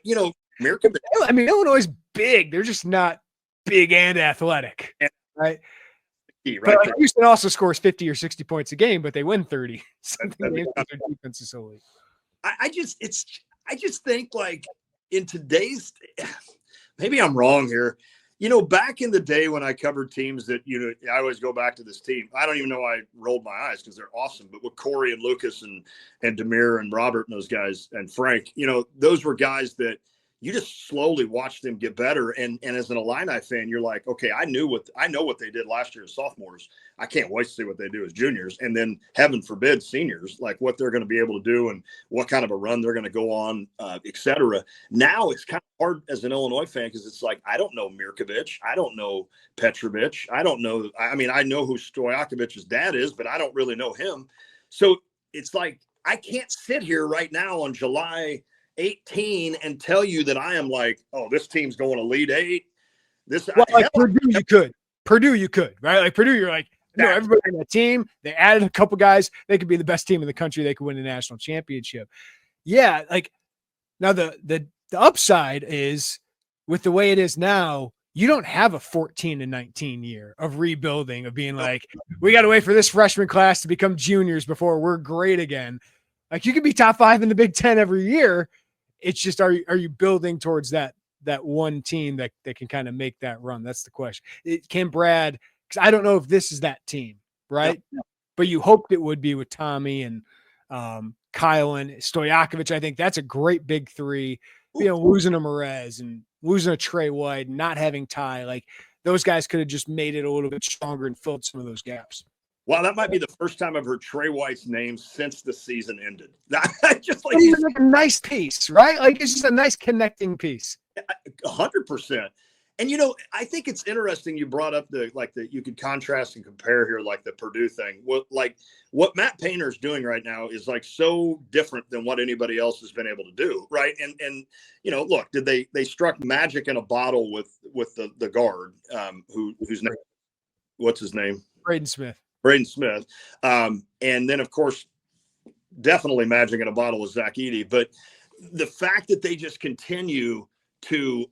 America. I mean, Illinois is big. They're just not big and athletic, right? But Houston also scores 50 or 60 points a game, but they win 30. Their defense is so weak. I just think, like, in today's, maybe I'm wrong here. Back in the day when I covered teams that, I always go back to this team. I don't even know why I rolled my eyes because they're awesome. But with Corey and Lucas and Demir and Robert and those guys and Frank, those were guys that you just slowly watch them get better. And as an Illini fan, you're like, okay, I know what they did last year as sophomores. I can't wait to see what they do as juniors. And then heaven forbid seniors, like what they're going to be able to do and what kind of a run they're going to go on, et cetera. Now it's kind of hard as an Illinois fan because it's like, I don't know Mirkovic. I don't know Petrovic. I don't know. I mean, I know who Stojakovic's dad is, but I don't really know him. So it's like, I can't sit here right now on July 18 and tell you that I am like, oh, this team's going Elite 8. Purdue, you could. Purdue, you could, right? Like Purdue, you're like, no, everybody on that team, they added a couple guys, they could be the best team in the country, they could win a national championship. Yeah, like now the upside is with the way it is now, you don't have a 14-19 year of rebuilding, of being like, we got to wait for this freshman class to become juniors before we're great again. Like you could be top 5 in the Big Ten every year. It's just, are you building towards that one team that can kind of make that run? That's the question. Can Brad, because I don't know if this is that team, right? Yep. But you hoped it would be with Tommy and Kyle and Stojakovic. I think that's a great big three. You know, losing a Merez and losing a Trey White, not having Ty, like those guys could have just made it a little bit stronger and filled some of those gaps. Wow, that might be the first time I've heard Trey White's name since the season ended. Just like he's like a nice piece, right? Like it's just a nice connecting piece. 100%. And you know, I think it's interesting you brought up you could contrast and compare here, like the Purdue thing. What Matt Painter's doing right now is like so different than what anybody else has been able to do, right? And you know, look, they struck magic in a bottle with the guard, whose name, what's his name? Braden Smith. And then of course, definitely magic in a bottle with Zach Edey. But the fact that they just continue to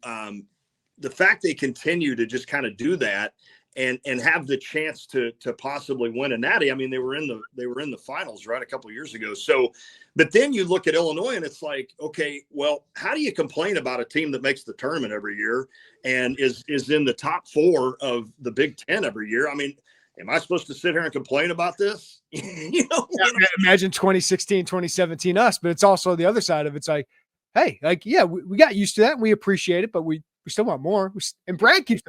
just kind of do that and have the chance to possibly win a natty. I mean, they were in the finals, right, a couple of years ago. So, but then you look at Illinois and it's like, okay, well, how do you complain about a team that makes the tournament every year and is in the top 4 of the Big Ten every year? I mean, am I supposed to sit here and complain about this? Imagine 2016, 2017 us, but it's also the other side of it's like, hey, like, yeah, we got used to that and we appreciate it, but we still want more. And Brad keeps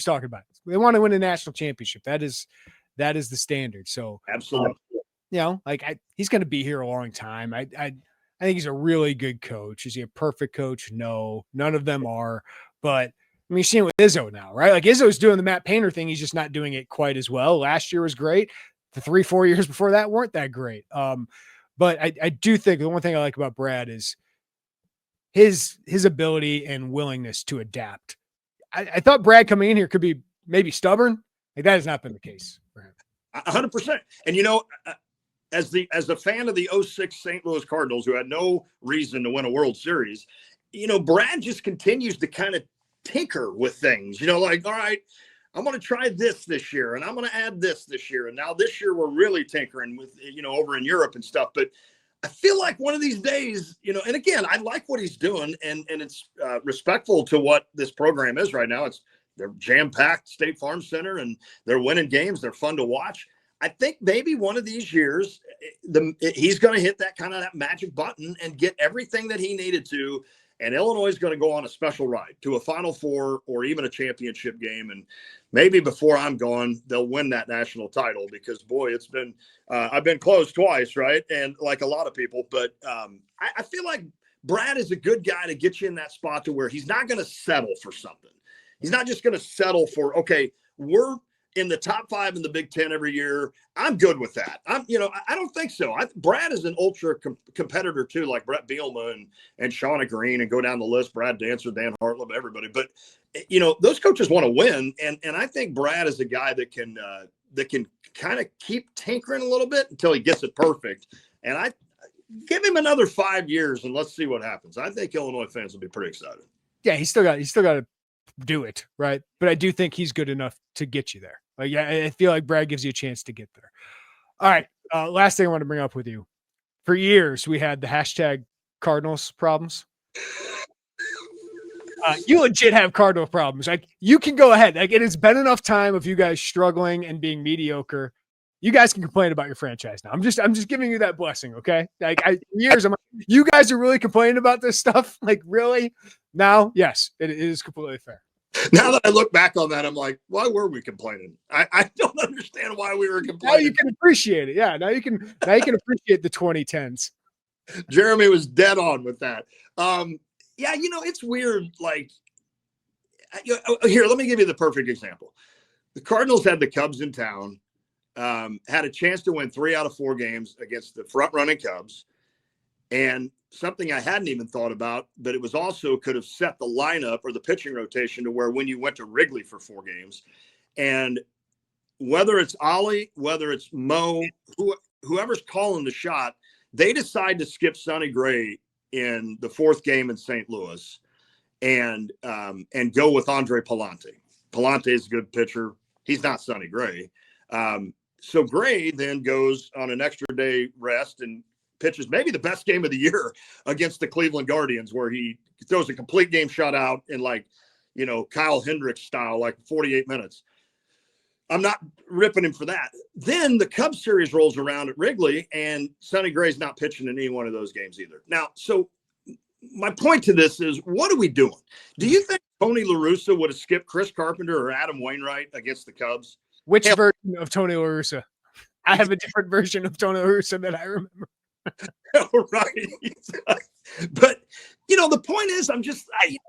talking about it. They want to win a national championship. That is the standard. So absolutely, you know, like he's going to be here a long time. I think he's a really good coach. Is he a perfect coach? No, none of them are. But I mean, you're seeing with Izzo now, right? Like Izzo's doing the Matt Painter thing. He's just not doing it quite as well. Last year was great. The 3-4 years before that weren't that great. But I do think the one thing I like about Brad is his ability and willingness to adapt. I thought Brad coming in here could be maybe stubborn. Like that has not been the case for him. 100%. And you know, as a fan of the 06 St. Louis Cardinals, who had no reason to win a World Series, you know, Brad just continues to kind of tinker with things, you know, like, all right, I'm going to try this year and I'm going to add this year. And now this year we're really tinkering with, you know, over in Europe and stuff. But I feel like one of these days, you know, and again, I like what he's doing and it's respectful to what this program is right now. They're jam-packed State Farm Center and they're winning games. They're fun to watch. I think maybe one of these years he's going to hit that magic button and get everything that he needed to. And Illinois is going to go on a special ride to a Final Four or even a championship game. And maybe before I'm gone, they'll win that national title because, boy, it's been I've been close twice, right? And like a lot of people. But I feel like Brad is a good guy to get you in that spot to where he's not going to settle for something. He's not just going to settle for, okay, we're in the top 5 in the Big Ten every year. I'm good with that. I don't think so. Brad is an ultra competitor too, like Brett Bielema and Shauna Green, and go down the list, Brad Dancer, Dan Hartleb, everybody. But, you know, those coaches want to win. And I think Brad is a guy that can kind of keep tinkering a little bit until he gets it perfect. And I give him another 5 years and let's see what happens. I think Illinois fans will be pretty excited. Yeah. He's still got to do it. Right. But I do think he's good enough to get you there. Like, yeah, I feel like Brad gives you a chance to get there. All right. Last thing I want to bring up with you. For years, we had the hashtag Cardinals problems. You legit have Cardinal problems. Like, you can go ahead. Like, it has been enough time of you guys struggling and being mediocre. You guys can complain about your franchise now. I'm just giving you that blessing, okay? Like, I'm like, you guys are really complaining about this stuff. Like, really? Now, yes, it is completely fair. Now that I look back on that, I'm like, why were we complaining? I don't understand why we were complaining. Now you can appreciate it. Yeah. Now you can appreciate the 2010s. Jeremy was dead on with that. Yeah, you know, it's weird. Like, here, let me give you the perfect example. The Cardinals had the Cubs in town, had a chance to win 3 out of 4 games against the front-running Cubs. And something I hadn't even thought about, but it was also could have set the lineup or the pitching rotation to where when you went to Wrigley for 4 games, And whether it's Ollie, whether it's Mo, whoever's calling the shot, they decide to skip Sonny Gray in the fourth game in St. Louis and go with Andre Palante. Palante is a good pitcher. He's not Sonny Gray. So Gray then goes on an extra day rest and pitches maybe the best game of the year against the Cleveland Guardians, where he throws a complete game shutout in Kyle Hendricks style, like 48 minutes. I'm not ripping him for that. Then the Cubs series rolls around at Wrigley, and Sonny Gray's not pitching in any one of those games either. Now, so my point to this is, what are we doing? Do you think Tony La Russa would have skipped Chris Carpenter or Adam Wainwright against the Cubs? Which version of Tony La Russa? I have a different version of Tony La Russa that I remember. Right. But, the point is,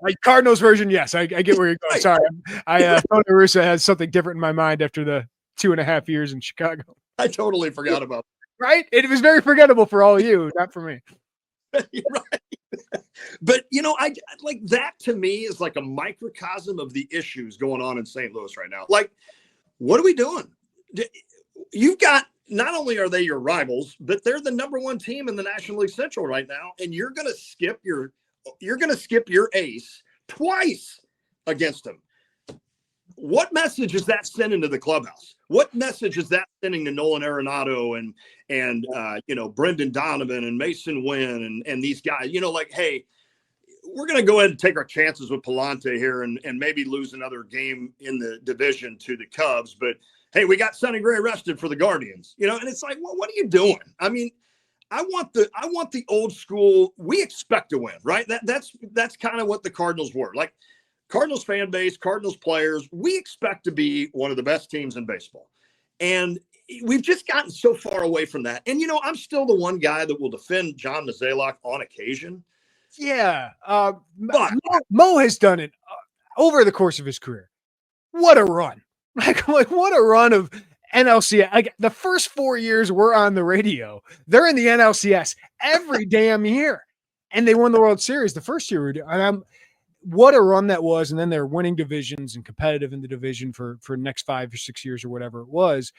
like Cardinals version. Yes, I get where you're going. Sorry. Tony La Russa has something different in my mind after the 2.5 years in Chicago. I totally forgot about that. Right? It was very forgettable for all of you, not for me. Right. But, I like that to me is like a microcosm of the issues going on in St. Louis right now. Like, what are we doing? You've got, not only are they your rivals, but they're the number one team in the National League Central right now. And you're going to skip your ace twice against them. What message is that sending to the clubhouse? What message is that sending to Nolan Arenado and Brendan Donovan and Mason Wynn and these guys? Hey, we're going to go ahead and take our chances with Palante here and maybe lose another game in the division to the Cubs. But hey, we got Sonny Gray arrested for the Guardians, and it's like, well, what are you doing? I mean, I want the old school. We expect to win, right? That's kind of what the Cardinals were. Like, Cardinals fan base, Cardinals players, we expect to be one of the best teams in baseball. And we've just gotten so far away from that. And, I'm still the one guy that will defend John Mozeliak on occasion. Yeah. But Mo has done it over the course of his career. What a run. Like what a run of NLCS. Like, the first 4 years we're on the radio, they're in the NLCS every damn year. And they won the World Series the first year. And what a run that was. And then they're winning divisions and competitive in the division for the next 5 or 6 years or whatever it was.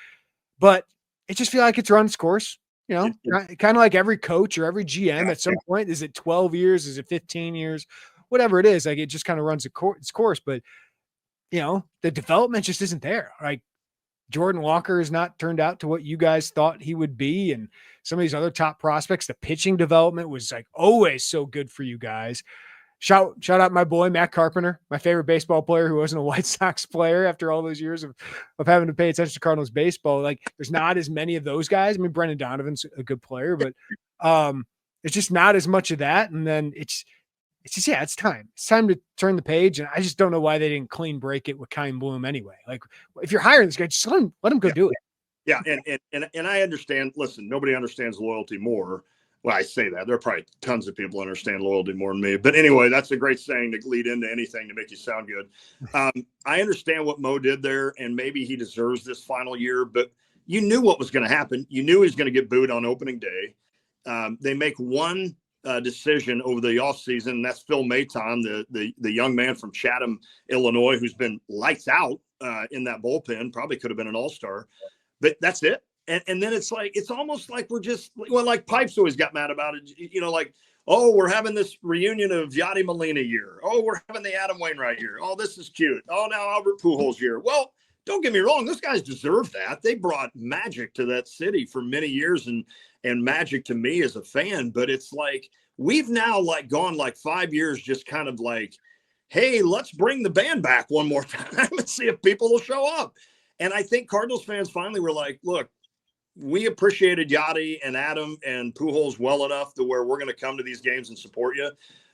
But it just feels like it's run its course, kind of like every coach or every GM at some point. Is it 12 years? Is it 15 years? Whatever it is, like, it just kind of runs its course. But, the development just isn't there. Like, Jordan Walker has not turned out to what you guys thought he would be. And some of these other top prospects, the pitching development was like always so good for you guys. Shout out my boy, Matt Carpenter, my favorite baseball player who wasn't a White Sox player after all those years of having to pay attention to Cardinals baseball. Like, there's not as many of those guys. I mean, Brendan Donovan's a good player, but it's just not as much of that. And then it's time. It's time to turn the page. And I just don't know why they didn't clean break it with Kyle Bloom anyway. Like, if you're hiring this guy, just let him go do it. Yeah. And I understand, listen, nobody understands loyalty more. Well, I say that. There are probably tons of people understand loyalty more than me. But anyway, that's a great saying to lead into anything to make you sound good. I understand what Mo did there, and maybe he deserves this final year, but you knew what was going to happen. You knew he was going to get booed on opening day. They make one decision over the offseason, and that's Phil Maton, the young man from Chatham, Illinois, who's been lights out in that bullpen, probably could have been an all-star. But that's it. And then it's almost like we're just, like Pipes always got mad about it, like, oh, we're having this reunion of Yadi Molina year. Oh, we're having the Adam Wainwright year. Oh, this is cute. Oh, now Albert Pujols year. Well, don't get me wrong. Those guys deserve that. They brought magic to that city for many years and magic to me as a fan. But it's like, we've now gone 5 years just kind of like, hey, let's bring the band back one more time and see if people will show up. And I think Cardinals fans finally were like, look, we appreciated Yachty and Adam and Pujols well enough to where we're going to come to these games and support you.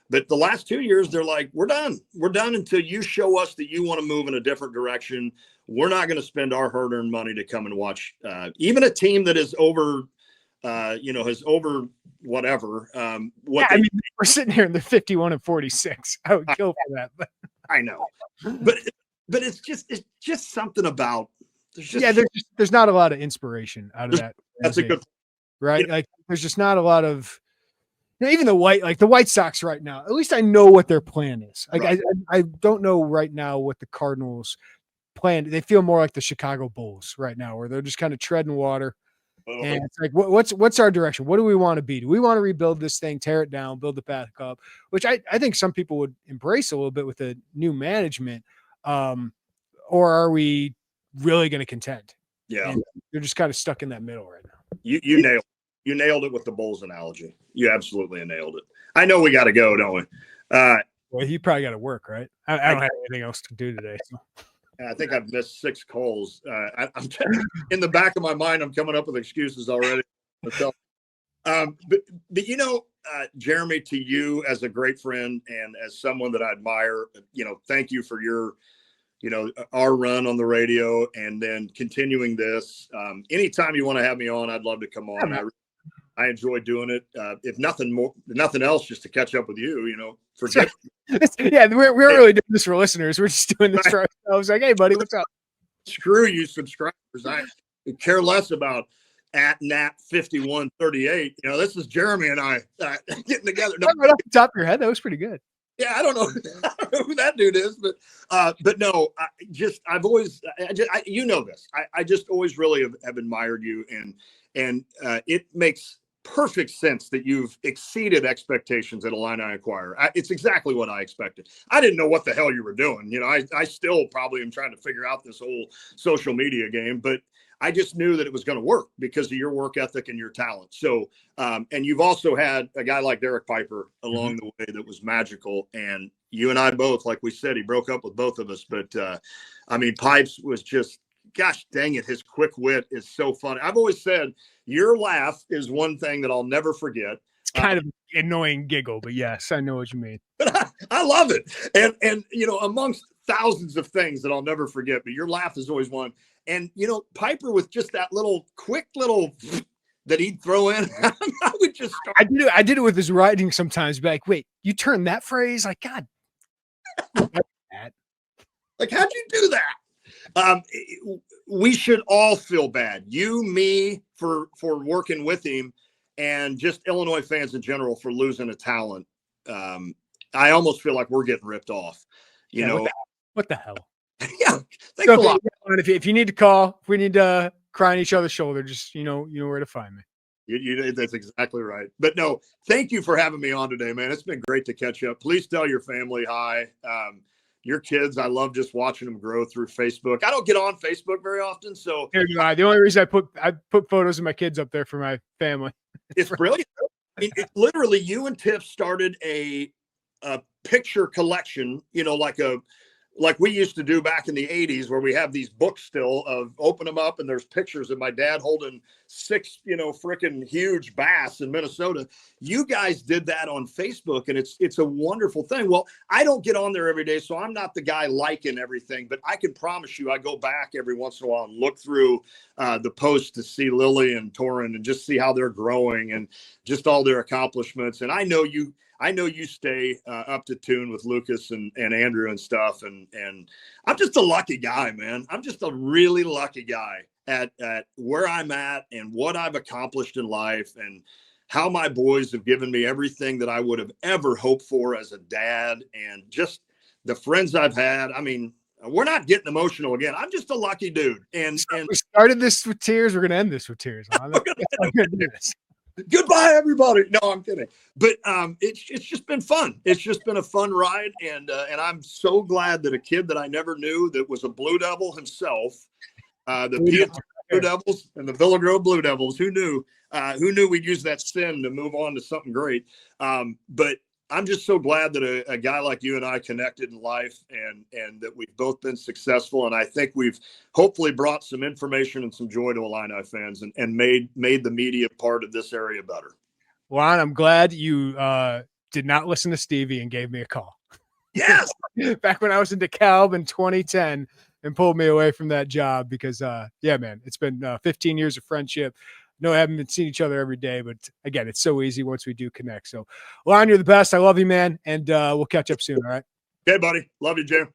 But the last 2 years, they're like, we're done. We're done until you show us that you want to move in a different direction. We're not going to spend our hard-earned money to come and watch even a team that is over, has over whatever. We're sitting here in the 51-46. I would kill for that. But I know, but it's just something about. There's not a lot of inspiration out of that. That's a good, right? Like, there's just not a lot of, even the White Sox right now. At least I know what their plan is. Like, right. I don't know right now what the Cardinals' playing. They feel more like the Chicago Bulls right now, where they're just kind of treading water. And it's like, what's our direction? What do we want to be? Do we want to rebuild this thing, tear it down, build it back up? Which I think some people would embrace a little bit with the new management. Or are we really going to contend? Yeah. And you're just kind of stuck in that middle right now. You nailed it with the Bulls analogy. You absolutely nailed it. I know we got to go, don't we? Well, you probably got to work, right? I don't have anything else to do today. So. I think I've missed 6 calls. I'm in the back of my mind, I'm coming up with excuses already. But Jeremy, to you as a great friend and as someone that I admire, thank you for your, our run on the radio and then continuing this. Anytime you want to have me on, I'd love to come on. I enjoy doing it. If nothing else, just to catch up with you, forget. Yeah, we aren't really doing this for listeners. We're just doing this for ourselves. Like, hey, buddy, what's up? Screw you, subscribers. I care less about @Nat5138. This is Jeremy and I getting together. No, right off the top of your head, that was pretty good. Yeah, I don't know who that dude is, but no, I've always, this. I just always really have admired you, and it makes perfect sense that you've exceeded expectations at Illini Inquirer. It's exactly what I expected. I didn't know what the hell you were doing. I still probably am trying to figure out this whole social media game, but I just knew that it was going to work because of your work ethic and your talent. So, and you've also had a guy like Derek Piper along the way that was magical. And you and I both, like we said, he broke up with both of us. But Pipes was just, gosh dang it, his quick wit is so funny. I've always said your laugh is one thing that I'll never forget. It's kind of annoying giggle, but yes, I know what you mean. But I love it. And amongst thousands of things that I'll never forget, but your laugh is always one. And, Piper with just that quick little that he'd throw in, I would just start. I did it with his writing sometimes. Be like, wait, you turned that phrase? Like, God. Like, how'd you do that? We should all feel bad. You, me, for working with him, and just Illinois fans in general for losing a talent. I almost feel like we're getting ripped off. What the hell? Yeah, thanks a lot. If you need to call, if we need to cry on each other's shoulder, just you know where to find me. That's exactly right. But no, thank you for having me on today, man. It's been great to catch up. Please tell your family hi. Your kids, I love just watching them grow through Facebook. I don't get on Facebook very often, so the only reason I put photos of my kids up there for my family. It's brilliant. Literally, you and Tiff started a picture collection. Like we used to do back in the 80s, where we have these books still of open them up and there's pictures of my dad holding 6, freaking huge bass in Minnesota. You guys did that on Facebook, and it's a wonderful thing. Well, I don't get on there every day, so I'm not the guy liking everything, but I can promise you I go back every once in a while and look through the posts to see Lily and Torin and just see how they're growing and just all their accomplishments. And I know you stay up to tune with Lucas and Andrew and stuff. And I'm just a lucky guy, man. I'm just a really lucky guy at where I'm at and what I've accomplished in life and how my boys have given me everything that I would have ever hoped for as a dad, and just the friends I've had. I mean, we're not getting emotional again. I'm just a lucky dude. And we started this with tears. We're going to end this with tears. Goodbye, everybody. No, I'm kidding. But it's just been fun. It's just been a fun ride, and I'm so glad that a kid that I never knew that was a Blue Devil himself, the Piet Blue Devils and the Villa Grove Blue Devils. Who knew we'd use that sin to move on to something great? But I'm just so glad that a guy like you and I connected in life, and that we've both been successful. And I think we've hopefully brought some information and some joy to Illini fans, and made the media part of this area better. Lon, I'm glad you did not listen to Stevie and gave me a call. Yes. Back when I was in DeKalb in 2010 and pulled me away from that job because, man, it's been 15 years of friendship. No, I haven't been seeing each other every day, but again, it's so easy once we do connect. So, Lon, you're the best. I love you, man. And we'll catch up soon. All right. Okay, buddy. Love you, Jim.